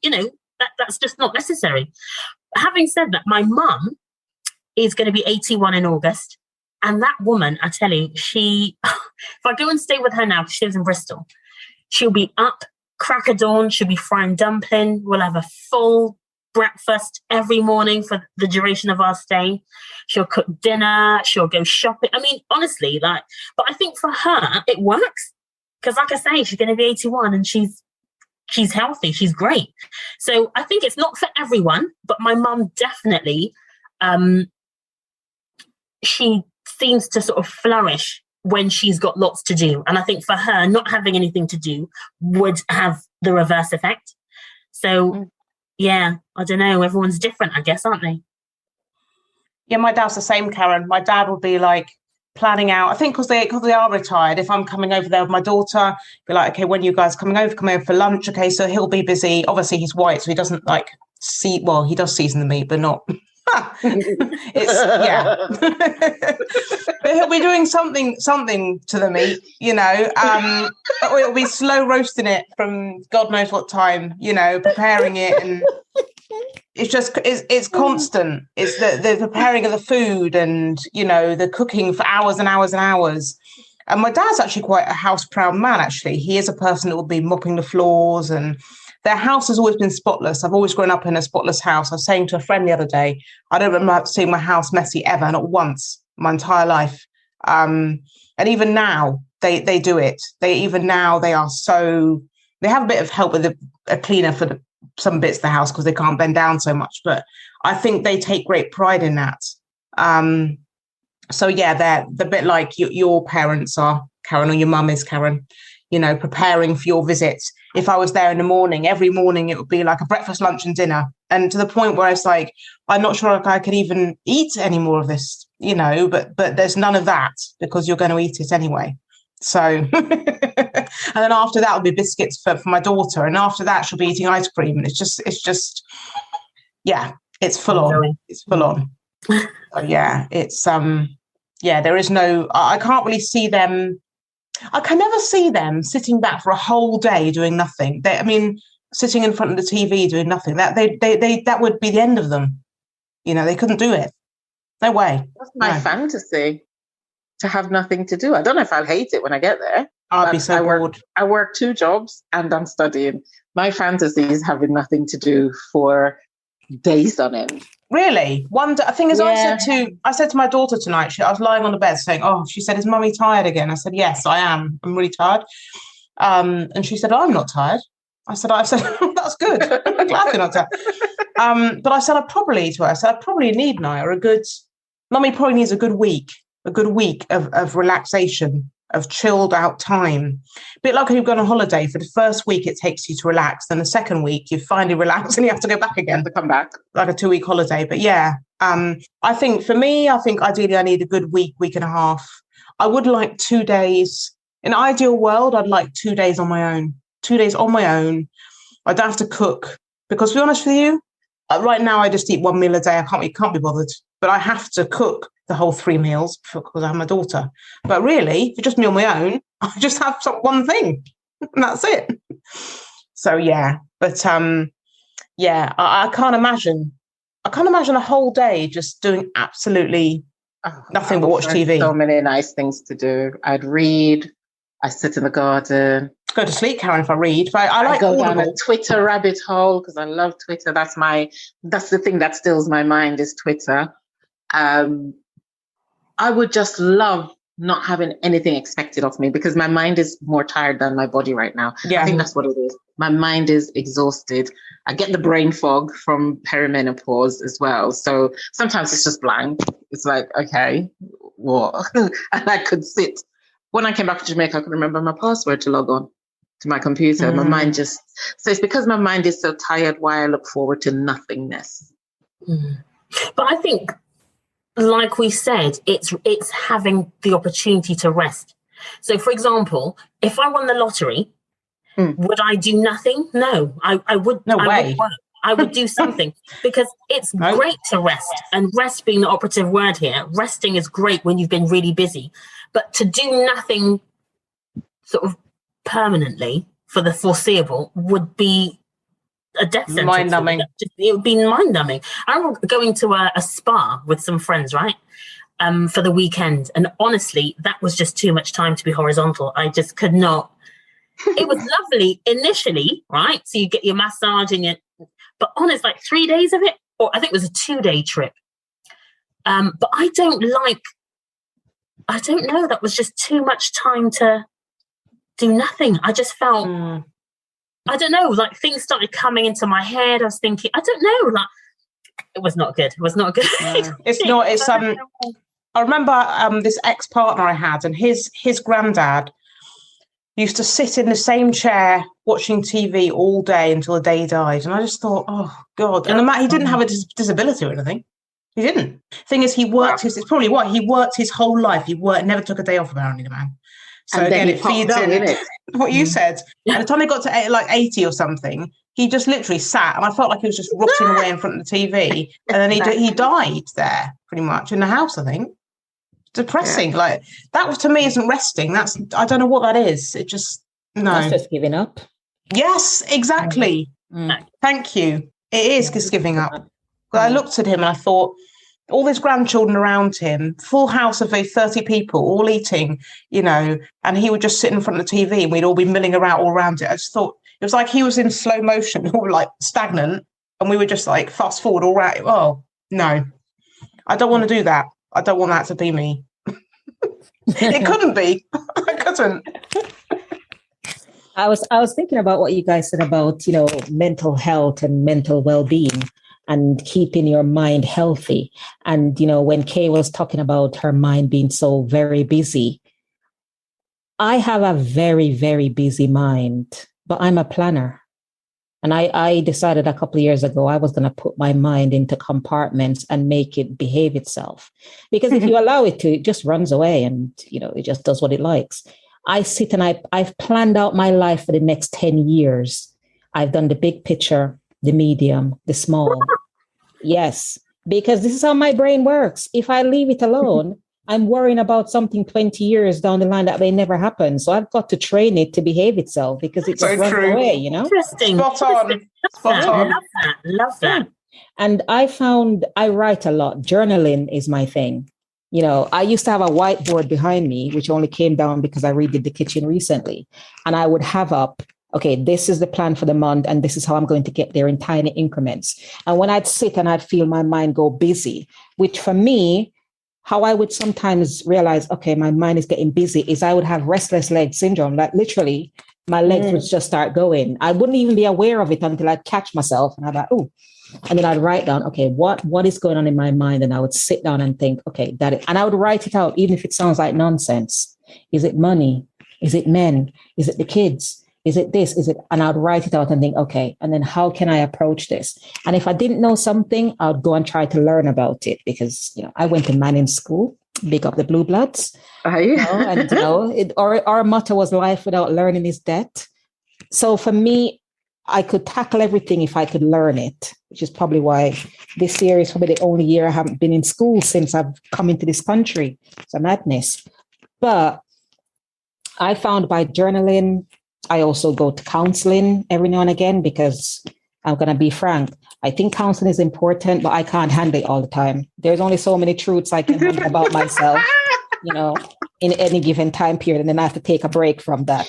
that's just not necessary. Having said that, my mum is going to be 81 in August, and that woman, I tell you, if I go and stay with her now, she lives in Bristol, she'll be up, crack of dawn, she'll be frying dumpling, we'll have a full breakfast every morning for the duration of our stay. She'll cook dinner, she'll go shopping. I mean, honestly, but I think for her it works, because like I say, she's going to be 81 and she's healthy, she's great. So I think it's not for everyone, but my mum definitely she seems to sort of flourish when she's got lots to do, and I think for her not having anything to do would have the reverse effect. So yeah, I don't know. Everyone's different, I guess, aren't they? Yeah, my dad's the same, Karen. My dad will be like planning out. I think because they are retired. If I'm coming over there with my daughter, be like, okay, when you guys coming over? Come over for lunch. Okay, so he'll be busy. Obviously, he's white, so he doesn't he does season the meat, but not. But he'll be doing something to the meat, or it'll be slow roasting it from God knows what time, preparing it, and it's constant. It's the preparing of the food and the cooking for hours and hours and hours. And my dad's actually quite a house proud man. Actually, he is a person that will be mopping the floors, and their house has always been spotless. I've always grown up in a spotless house. I was saying to a friend the other day, I don't remember seeing my house messy ever, not once, my entire life. And even now, they do it. They are so, they have a bit of help with a cleaner for some bits of the house because they can't bend down so much. But I think they take great pride in that. So yeah, they're the bit like your parents are, Karen, or your mum is, Karen, you know, preparing for your visits. If I was there in the morning, every morning it would be like a breakfast, lunch and dinner. And to the point where it's like, I'm not sure if I could even eat any more of this, you know, but there's none of that because you're going to eat it anyway. So, and then after that will be biscuits for my daughter. And after that, she'll be eating ice cream. And it's just, yeah, it's full on. It's full on. So yeah, it's, yeah, there is no, I can't really see them. I can never see them sitting back for a whole day doing nothing. Sitting in front of the TV doing nothing. That would be the end of them. You know, they couldn't do it. No way. That's my fantasy, to have nothing to do. I don't know if I'll hate it when I get there. I'll be so bored. I work 2 jobs and I'm studying. My fantasy is having nothing to do for days on end. Really? The thing is, yeah. I said to my daughter tonight, I was lying on the bed saying, she said, is Mummy tired again? I said, yes, I am. I'm really tired. And she said, I'm not tired. I said, that's good. I'm glad you're not tired. But I said, I probably need, Naya, Mummy probably needs a good week of relaxation, of chilled out time. A bit like when you go on a holiday. For the first week, it takes you to relax. Then the second week, you finally relax and you have to go back again to come back, like a 2-week holiday. But yeah, I think for me, ideally I need a good week and a half. I would like 2 days. In an ideal world, I'd like 2 days on my own. 2 days on my own. I don't have to cook because, to be honest with you, right now I just eat 1 meal a day. I can't be bothered. But I have to cook the whole 3 meals because I have my daughter. But really, if it's just me on my own, I just have one thing and that's it. So yeah, but yeah, I can't imagine a whole day just doing absolutely nothing but watch TV. So many nice things to do. I'd read. I sit in the garden. Go to sleep, Karen, if I read. But I like go down a Twitter rabbit hole because I love Twitter. That's the thing that stills my mind is Twitter. I would just love not having anything expected of me because my mind is more tired than my body right now. Yeah. I think that's what it is. My mind is exhausted. I get the brain fog from perimenopause as well. So sometimes it's just blank. It's like, okay, what? And I could sit. When I came back to Jamaica, I could remember my password to log on to my computer. My mind so it's because my mind is so tired why I look forward to nothingness. But I think, like we said, it's having the opportunity to rest. So, for example, if I won the lottery, would I do nothing? No, I would. No way. I would do something because it's great to rest, and rest being the operative word here. Resting is great when you've been really busy, but to do nothing sort of permanently for the foreseeable would be a death sentence. Mind-numbing. It would be mind-numbing. I remember going to a spa with some friends, right, for the weekend. And honestly, that was just too much time to be horizontal. I just could not. It was lovely initially, right? So you get your massage and but honest, like 3 days of it, or I think it was a 2-day trip. But I don't know, that was just too much time to do nothing. I just felt, I don't know, like things started coming into my head. I was thinking, I don't know, like it was not good. It was not good. It's not, it's, I remember this ex-partner I had, and his granddad used to sit in the same chair watching TV all day until the day he died. And I just thought, oh, God. And he didn't have a disability or anything. He didn't. Thing is, he worked he worked his whole life. He never took a day off, apparently, the man. So and again, it feeds in what you said. By the time he got to like 80 or something, he just literally sat, and I felt like he was just rotting away in front of the TV. And then he died there, pretty much, in the house, I think. Depressing. Yeah. Like, that to me isn't resting. I don't know what that is. It just, no. That's just giving up. Yes, exactly. Thank you. It is just giving up. I looked at him and I thought, all these grandchildren around him, full house of 30 people, all eating, and he would just sit in front of the TV and we'd all be milling around all around it. I just thought, It was like he was in slow motion or like stagnant, and we were just like fast forward all right. Oh no, I don't want to do that. I don't want that to be me. It couldn't be. I couldn't. I was thinking about what you guys said about, mental health and mental well-being and keeping your mind healthy. And, when Kay was talking about her mind being so very busy, I have a very, very busy mind, but I'm a planner. And I decided a couple of years ago, I was going to put my mind into compartments and make it behave itself. Because if you allow it to, it just runs away and, it just does what it likes. I sit and I've planned out my life for the next 10 years. I've done the big picture, the medium, the small. Yes, because this is how my brain works. If I leave it alone, I'm worrying about something 20 years down the line that may never happen. So I've got to train it to behave itself because it just runs away, Interesting. Spot on. Spot on. Love that. Yeah. And I found I write a lot. Journaling is my thing. I used to have a whiteboard behind me, which only came down because I redid the kitchen recently. And I would have up, okay, this is the plan for the month, and this is how I'm going to get there in tiny increments. And when I'd sit and I'd feel my mind go busy, which for me, how I would sometimes realize, okay, my mind is getting busy, is I would have restless leg syndrome. Like literally, my legs would just start going. I wouldn't even be aware of it until I'd catch myself. And I'd be like, oh. And then I'd write down, okay, what is going on in my mind? And I would sit down and think, okay, and I would write it out, even if it sounds like nonsense. Is it money? Is it men? Is it the kids? Is it this? Is it? And I'd write it out and think, okay, and then how can I approach this? And if I didn't know something, I'd go and try to learn about it because, I went to Manning School, big up the Blue Bloods. And, our motto was life without learning is debt. So for me, I could tackle everything if I could learn it, which is probably why this year is probably the only year I haven't been in school since I've come into this country. It's a madness. But I found by journaling, I also go to counseling every now and again because I'm going to be frank. I think counseling is important, but I can't handle it all the time. There's only so many truths I can handle about myself, in any given time period. And then I have to take a break from that.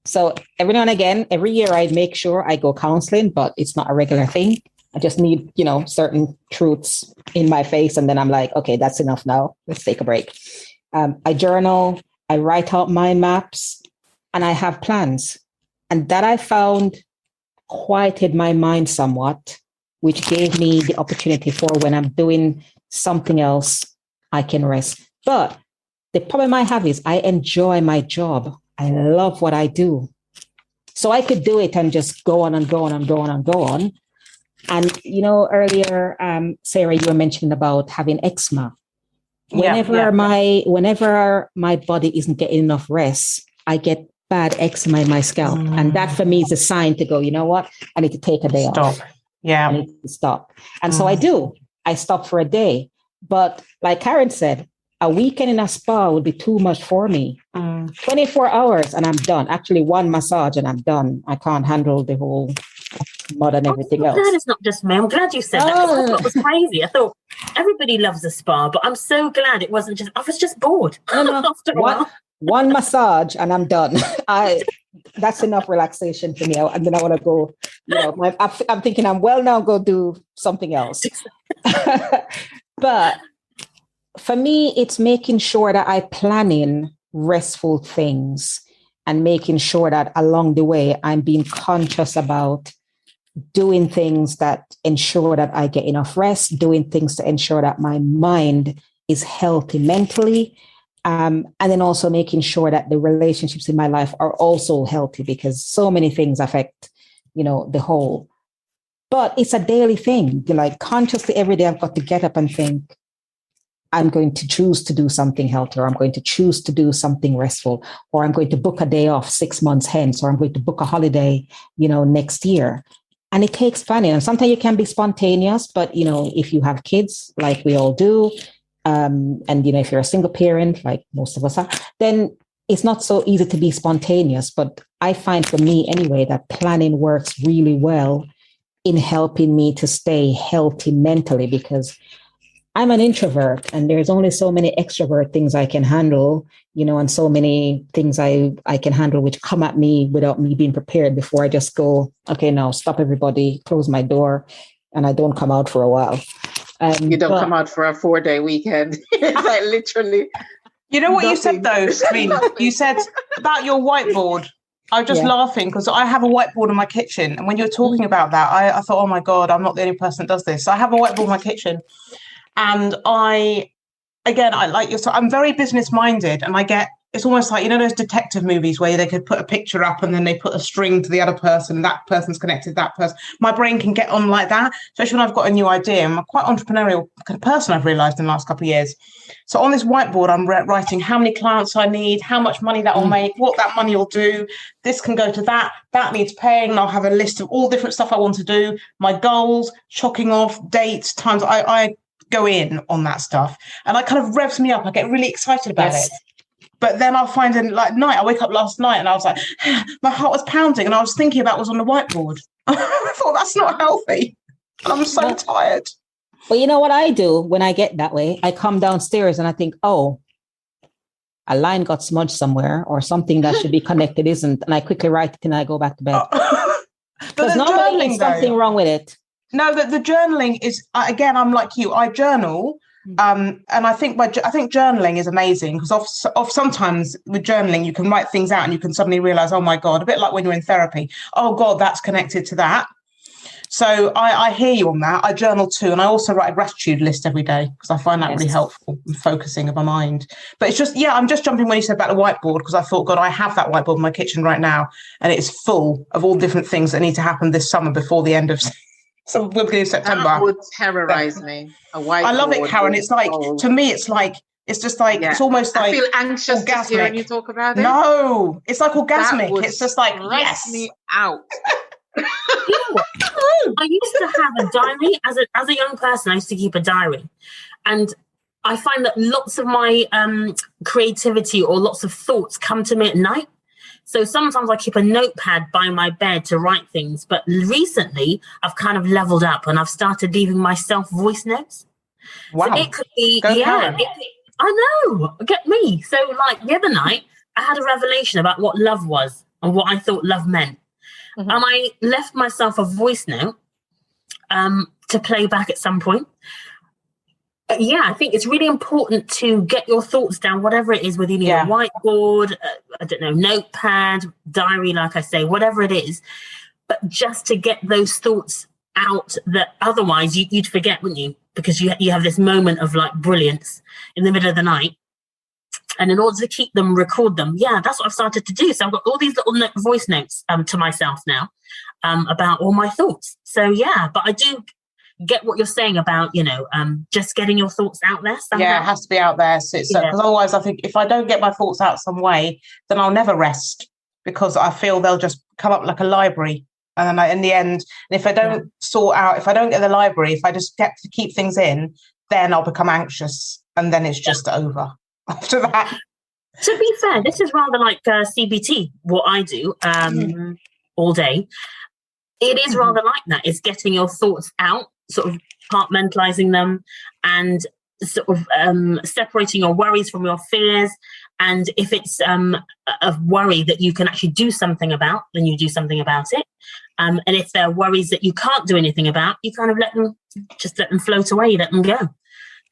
So every now and again, every year I make sure I go counseling, but it's not a regular thing. I just need, certain truths in my face. And then I'm like, okay, that's enough now. Let's take a break. I journal, I write out mind maps, and I have plans. And that I found quieted my mind somewhat, which gave me the opportunity for when I'm doing something else, I can rest. But the problem I have is I enjoy my job. I love what I do. So I could do it and just go on and go on and go on and go on. And, earlier, Sarah, you were mentioning about having eczema. Whenever my body isn't getting enough rest, I get bad eczema in my scalp. And that for me is a sign to go, you know what? I need to take a day off. Yeah. I need to stop. And so I do. I stop for a day. But like Karen said, a weekend in a spa would be too much for me. 24 hours and I'm done. Actually, one massage and I'm done. I can't handle the whole mud and everything else. Glad it's not just me. I'm glad you said that. I thought it was crazy. I thought everybody loves a spa, but I'm so glad it wasn't just, I was just bored. No. One massage and I'm done. That's enough relaxation for me. And then I want to go, I'm thinking I'm well now, go do something else. But for me, it's making sure that I plan in restful things and making sure that along the way, I'm being conscious about doing things that ensure that I get enough rest, doing things to ensure that my mind is healthy mentally. And then also making sure that the relationships in my life are also healthy because so many things affect, the whole. But it's a daily thing. Like consciously every day I've got to get up and think, I'm going to choose to do something healthy, or I'm going to choose to do something restful, or I'm going to book a day off 6 months hence, or I'm going to book a holiday, next year. And it takes planning. And sometimes you can be spontaneous, but, if you have kids, like we all do, and, if you're a single parent, like most of us are, then it's not so easy to be spontaneous. But I find for me anyway, that planning works really well in helping me to stay healthy mentally, because I'm an introvert, and there's only so many extrovert things I can handle, and so many things I can handle which come at me without me being prepared before I just go, okay, now stop everybody, close my door, and I don't come out for a while. You don't come out for a 4-day weekend. It's like literally. You know what you said though, Trovene? You said about your whiteboard. I was just laughing because I have a whiteboard in my kitchen. And when you were talking about that, I thought, oh my God, I'm not the only person that does this. So I have a whiteboard in my kitchen. And I'm very business minded, and it's almost like, those detective movies where they could put a picture up and then they put a string to the other person and that person's connected to that person. My brain can get on like that, especially when I've got a new idea. I'm a quite entrepreneurial person, I've realized in the last couple of years. So on this whiteboard, I'm writing how many clients I need, how much money that will make, what that money will do. This can go to that needs paying. And I'll have a list of all different stuff I want to do, my goals, checking off dates, times. I go in on that stuff, and it kind of revs me up. I get really excited about it. But then I'll find I wake up last night and I was like, my heart was pounding and I was thinking about what was on the whiteboard. I thought, that's not healthy. And I'm so tired. Well, you know what I do when I get that way? I come downstairs and I think, oh, a line got smudged somewhere or something that should be connected isn't. And I quickly write it and I go back to bed. Because normally there's something wrong with it. No, the journaling is, again, I'm like you, I journal. And I think journaling is amazing because sometimes with journaling, you can write things out and you can suddenly realize, oh my God, a bit like when you're in therapy. Oh God, that's connected to that. So I hear you on that. I journal too. And I also write a gratitude list every day because I find that really helpful in focusing of my mind. But it's just, I'm just jumping when you said about the whiteboard because I thought, God, I have that whiteboard in my kitchen right now. And it's full of all different things that need to happen this summer before the end of September. That would terrorize me. A whiteboard. I love it, Karen. It's like, to me, it's just like, it's almost like, I feel anxious to hear when you talk about it. No, it's like orgasmic. It's just like, yes. Me out. You know what? I used to have a diary as a young person. I used to keep a diary, and I find that lots of my creativity or lots of thoughts come to me at night. So sometimes I keep a notepad by my bed to write things. But recently, I've kind of leveled up and I've started leaving myself voice notes. Wow. So it could be, I know, get me. So like the other night, I had a revelation about what love was and what I thought love meant. Mm-hmm. And I left myself a voice note to play back at some point. I think it's really important to get your thoughts down, whatever it is, whether you need a whiteboard, notepad, diary, like I say, whatever it is, but just to get those thoughts out that otherwise you'd forget, wouldn't you? Because you have this moment of like brilliance in the middle of the night. And in order to keep them, record them. Yeah, that's what I've started to do. So I've got all these little voice notes to myself now about all my thoughts. So, but I do get what you're saying about, just getting your thoughts out there somehow. Yeah, it has to be out there. So because otherwise I think if I don't get my thoughts out some way, then I'll never rest because I feel they'll just come up like a library. And then in the end, and if I don't if I don't get the library, if I just get to keep things in, then I'll become anxious and then it's just over after that. To be fair, this is rather like CBT, what I do all day. It is rather like that. It's getting your thoughts out, sort of compartmentalizing them and sort of separating your worries from your fears. And if it's a worry that you can actually do something about, then you do something about it. And if there are worries that you can't do anything about, you kind of let them float away, let them go.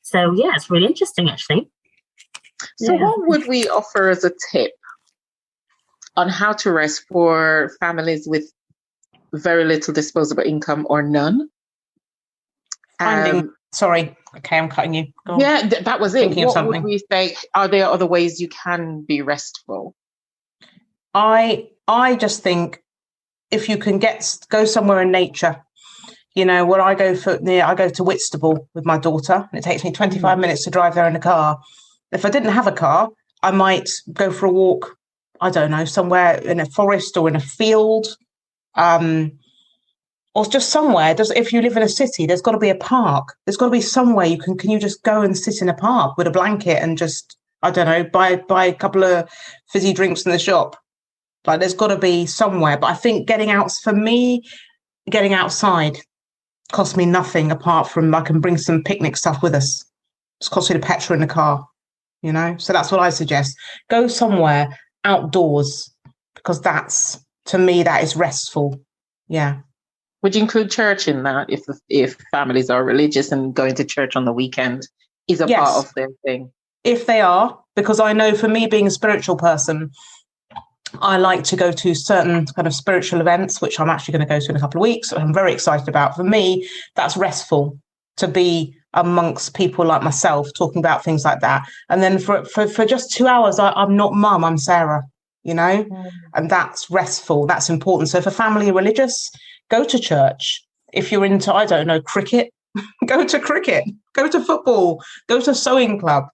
So, it's really interesting, actually. So what would we offer as a tip on how to rest for families with very little disposable income or none? Sorry, okay, I'm cutting you. Go on. Yeah, that was it. What would we say? Are there other ways you can be restful? I just think if you can go somewhere in nature, where I go to Whitstable with my daughter, and it takes me 25 minutes to drive there in a car. If I didn't have a car, I might go for a walk, I don't know, somewhere in a forest or in a field, or just somewhere. If you live in a city, there's got to be a park. There's got to be somewhere can you just go and sit in a park with a blanket and just, I don't know, buy a couple of fizzy drinks in the shop. Like there's got to be somewhere. But I think getting outside Costs me nothing apart from I can bring some picnic stuff with us. It's cost me the petrol in the car, So that's what I suggest. Go somewhere outdoors, because that's, to me, that is restful. Yeah. Would you include church in that if families are religious and going to church on the weekend is a part of their thing? If they are, because I know for me being a spiritual person, I like to go to certain kind of spiritual events, which I'm actually going to go to in a couple of weeks. I'm very excited about. For me, that's restful to be amongst people like myself talking about things like that. And then for just 2 hours, I'm not mum, I'm Sarah, and that's restful. That's important. So if a family are religious, go to church. If you're into, I don't know, cricket, go to cricket, go to football, go to sewing club,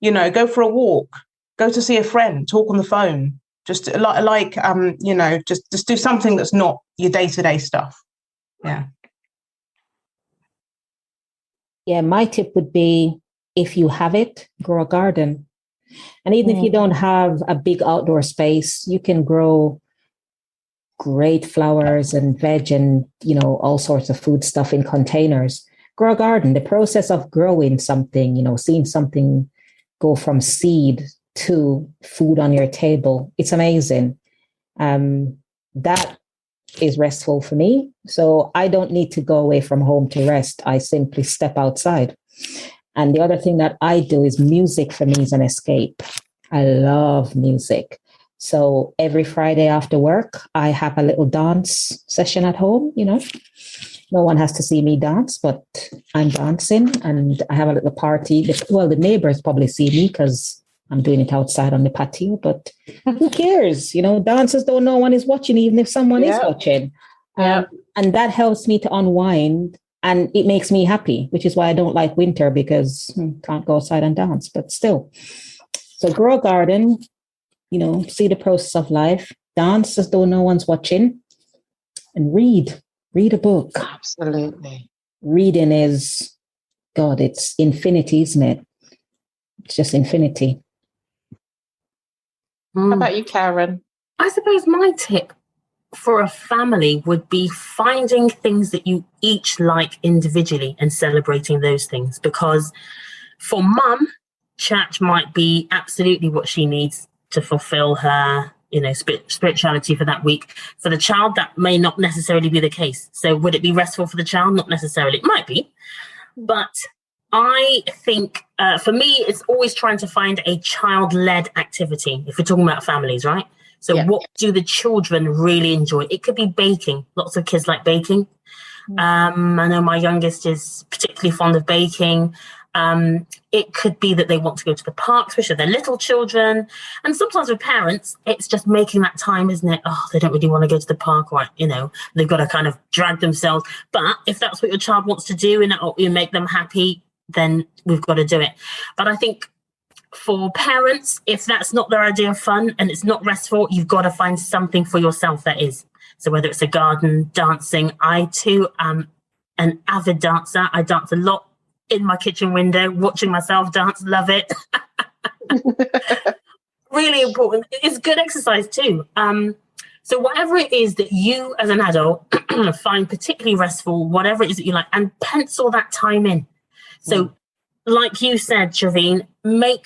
go for a walk, go to see a friend, talk on the phone. Just just do something that's not your day-to-day stuff. Yeah. Yeah, my tip would be, if you have it, grow a garden. And even if you don't have a big outdoor space, you can grow great flowers and veg and, all sorts of food stuff in containers. Grow a garden. The process of growing something, seeing something go from seed to food on your table, it's amazing. That is restful for me. So I don't need to go away from home to rest. I simply step outside. And the other thing that I do is music for me is an escape. I love music. So every Friday after work, I have a little dance session at home, No one has to see me dance, but I'm dancing and I have a little party. Well, the neighbors probably see me because I'm doing it outside on the patio, but who cares? Dancers don't know one is watching, even if someone is watching. And that helps me to unwind, and it makes me happy, which is why I don't like winter, because can't go outside and dance, but still. So grow a garden, see the process of life, dance as though no one's watching, and read a book. Absolutely. Reading is, God, it's infinity, isn't it? It's just infinity. How about you, Karen? I suppose my tip for a family would be finding things that you each like individually and celebrating those things. Because for mum, church might be absolutely what she needs to fulfill her, spirituality for that week. For the child, that may not necessarily be the case. So would it be restful for the child? Not necessarily. It might be. But I think for me, it's always trying to find a child-led activity, if we're talking about families, right? So what do the children really enjoy? It could be baking. Lots of kids like baking. I know my youngest is particularly fond of baking. It could be that they want to go to the park, especially their little children. And sometimes with parents, it's just making that time, isn't it? Oh, they don't really want to go to the park, or, they've got to kind of drag themselves. But if that's what your child wants to do and you make them happy, then we've got to do it. But I think for parents, if that's not their idea of fun and it's not restful, you've got to find something for yourself that is. So whether it's a garden, dancing, I too am an avid dancer. I dance a lot in my kitchen window, watching myself dance, love it. Really important. It's good exercise too. So whatever it is that you as an adult find particularly restful, whatever it is that you like, and pencil that time in. So like you said, Trovene, it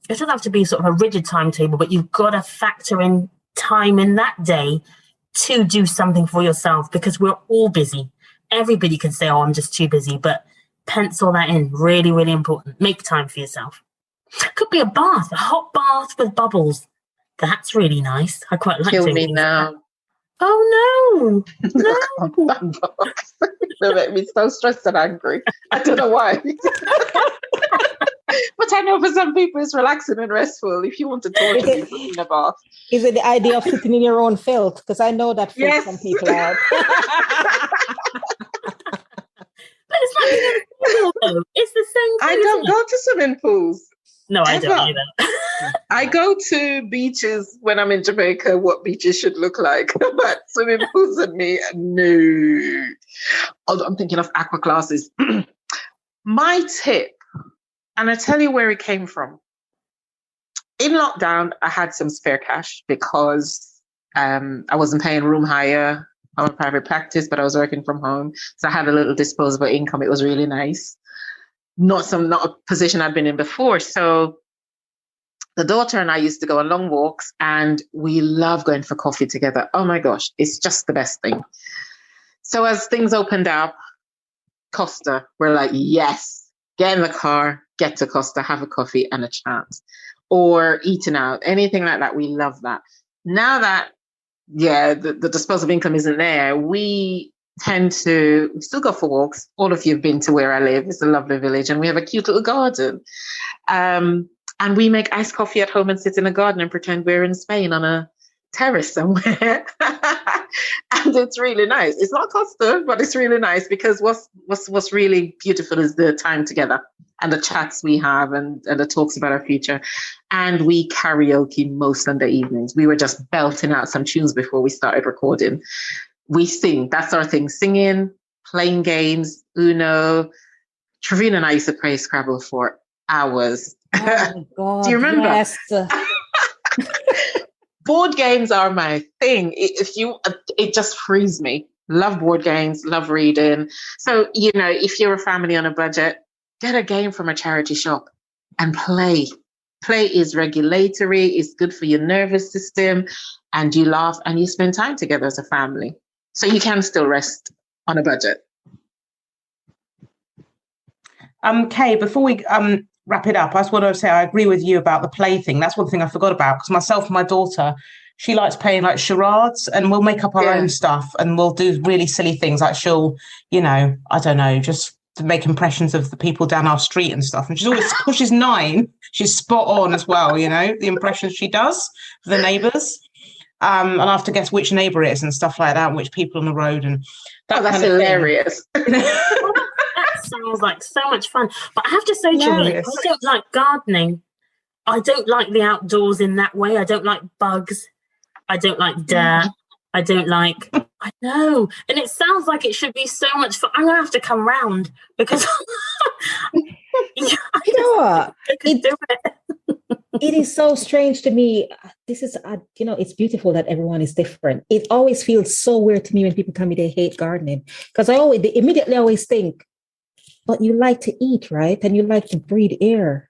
doesn't have to be sort of a rigid timetable, but you've got to factor in time in that day to do something for yourself, because we're all busy. Everybody can say, oh, I'm just too busy, but pencil that in. Really, really important. Make time for yourself. Could be a bath, a hot bath with bubbles. That's really nice. I quite like Kill doing me things now. like that. Oh, no. They make me so stressed and angry. I don't know why. But I know for some people it's relaxing and restful. If you want to torture me, put me in a bath. Is it the idea of sitting in your own filth? Because I know that freaks some people out. But it's like being in a pool, though. It's the same thing. I don't go to swimming pools. No, I don't either. I go to beaches when I'm in Jamaica, what beaches should look like. But swimming pools and me, no. Although I'm thinking of aqua classes. My tip, and I tell you where it came from. In lockdown, I had some spare cash because I wasn't paying room hire I'm a private practice, but I was working from home. So I had a little disposable income. It was really nice. Not a position I'd been in before. So the daughter and I used to go on long walks, and we love going for coffee together. Oh my gosh, it's just the best thing. So as things opened up, Costa, we're like, yes, get in the car, get to Costa, have a coffee and a chat, or eating out, anything like that. We love that. Now that, the disposable income isn't there, we still go for walks. All of you have been to where I live. It's a lovely village, and we have a cute little garden. And we make iced coffee at home and sit in a garden and pretend we're in Spain on a terrace somewhere. And it's really nice. It's not Costa, but it's really nice, because what's really beautiful is the time together and the chats we have, and the talks about our future. And we karaoke most Sunday evenings. We were just belting out some tunes before we started recording. We sing. That's our thing. Singing, playing games, Uno. Trovene and I used to play Scrabble for hours. Oh my God, do you remember? Yes. Board games are my thing. It just frees me. Love board games, love reading. So, if you're a family on a budget, get a game from a charity shop and play. Play is regulatory, it's good for your nervous system, and you laugh and you spend time together as a family. So you can still rest on a budget. Kay, before we wrap it up, I just want to say I agree with you about the play thing. That's one thing I forgot about, because myself and my daughter, she likes playing like charades, and we'll make up our own stuff, and we'll do really silly things. Like she'll, I don't know, just to make impressions of the people down our street and stuff. And she's 9. She's spot on as well, the impressions she does for the neighbours. And I have to guess which neighbour it is and stuff like that, and which people on the road. And that's hilarious. Sounds like so much fun. But I have to say, Julie, I don't like gardening. I don't like the outdoors in that way. I don't like bugs. I don't like dirt. I don't like, I know. And it sounds like it should be so much fun. I'm going to have to come round, because you know what? It is so strange to me. This is, it's beautiful that everyone is different. It always feels so weird to me when people tell me they hate gardening, because they immediately always think, but you like to eat, right? And you like to breathe air,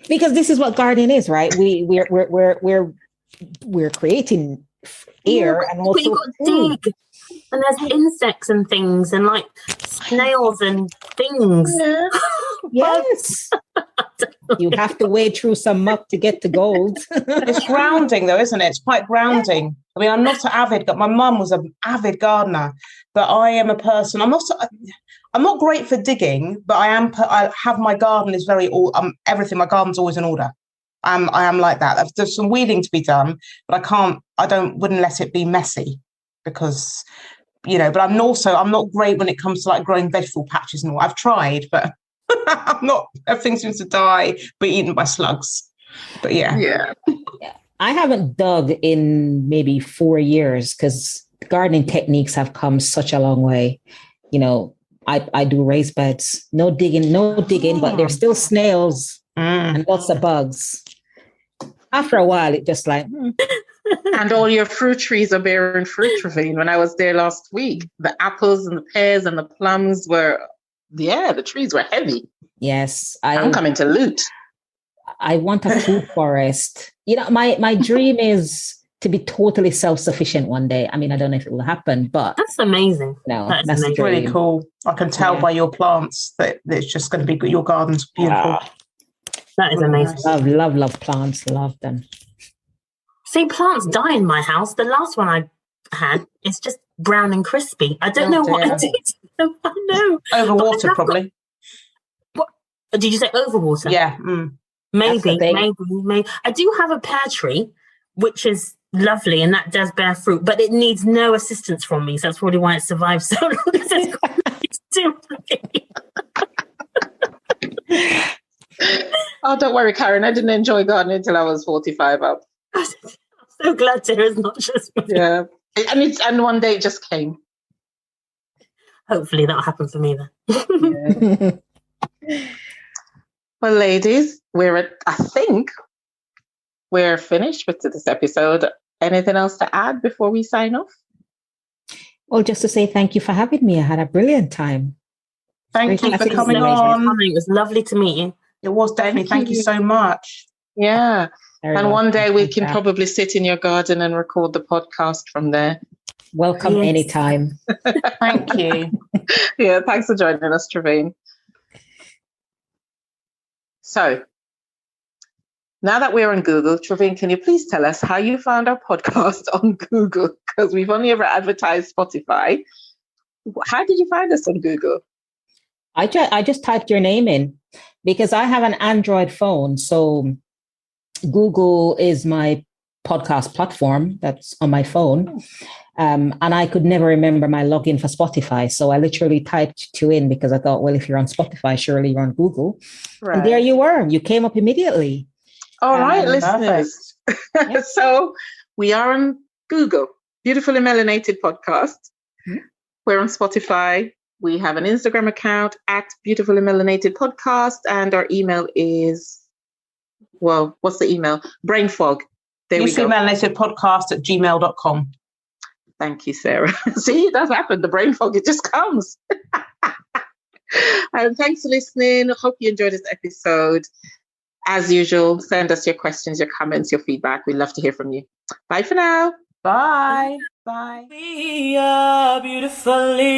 because this is what gardening is, right? We're creating air, and also you got to dig, and there's insects and things, and like snails and things. Yeah. Yes. You have to wade through some muck to get to gold. It's grounding, though, isn't it? It's quite grounding. I mean, I'm not an avid. My mum was an avid gardener, but I am a person. I'm not great for digging, but I have my garden is very everything. My garden's always in order. I am like that. There's some weeding to be done, but wouldn't let it be messy, because, but I'm not great when it comes to like growing vegetable patches and all. I've tried, but I'm not, everything seems to die, be eaten by slugs. But yeah. I haven't dug in maybe 4 years, because gardening techniques have come such a long way. I do raised beds, no digging, but there's still snails and lots of bugs. After a while, it just like... And all your fruit trees are bearing fruit, Trovene. When I was there last week, the apples and the pears and the plums the trees were heavy. Yes. I'm coming to loot. I want a food forest. My dream is to be totally self-sufficient one day. I mean, I don't know if it will happen, but... That's amazing. No, that's really cool. I can tell by your plants that it's just going to be good. Your garden's beautiful. That is amazing. Love plants. Love them. See, plants die in my house. The last one I had is just brown and crispy. I don't know what I did. I know. Overwater, probably. What did you say? Overwater? Yeah. Maybe. I do have a pear tree, which is lovely, and that does bear fruit, but it needs no assistance from me. So that's probably why it survived so long. It's quite nice to me. Oh, don't worry, Karen. I didn't enjoy gardening until I was 45 up. I'm so glad to hear it's not just me. Yeah. And one day it just came. Hopefully that'll happen for me then. Well, ladies, I think we're finished with this episode. Anything else to add before we sign off? Well, just to say thank you for having me. I had a brilliant time. Thank you for coming on. It was lovely to meet you. It was definitely. Thank you so much. Yeah. Very and welcome. One day we can probably sit in your garden and record the podcast from there. Welcome anytime. Thank you. Yeah, thanks for joining us, Trovene. So, now that we're on Google, Trovene, can you please tell us how you found our podcast on Google? Because we've only ever advertised Spotify. How did you find us on Google? I just typed your name in because I have an Android phone. So Google is my podcast platform that's on my phone. And I could never remember my login for Spotify. So I literally typed you in because I thought, well, if you're on Spotify, surely you're on Google. Right. And there you were. You came up immediately. All right, listeners. Yeah. So we are on Google, Beautifully Melanated Podcast. Mm-hmm. We're on Spotify. We have an Instagram account at Beautifully Melanated Podcast. And our email is, well, what's the email? Brain fog. There we go. BeautifullyMelanatedPodcast@gmail.com. Thank you, Sarah. See, it does happen. The brain fog, it just comes. And thanks for listening. Hope you enjoyed this episode. As usual, send us your questions, your comments, your feedback. We'd love to hear from you. Bye for now. Bye. Bye. We are beautifully.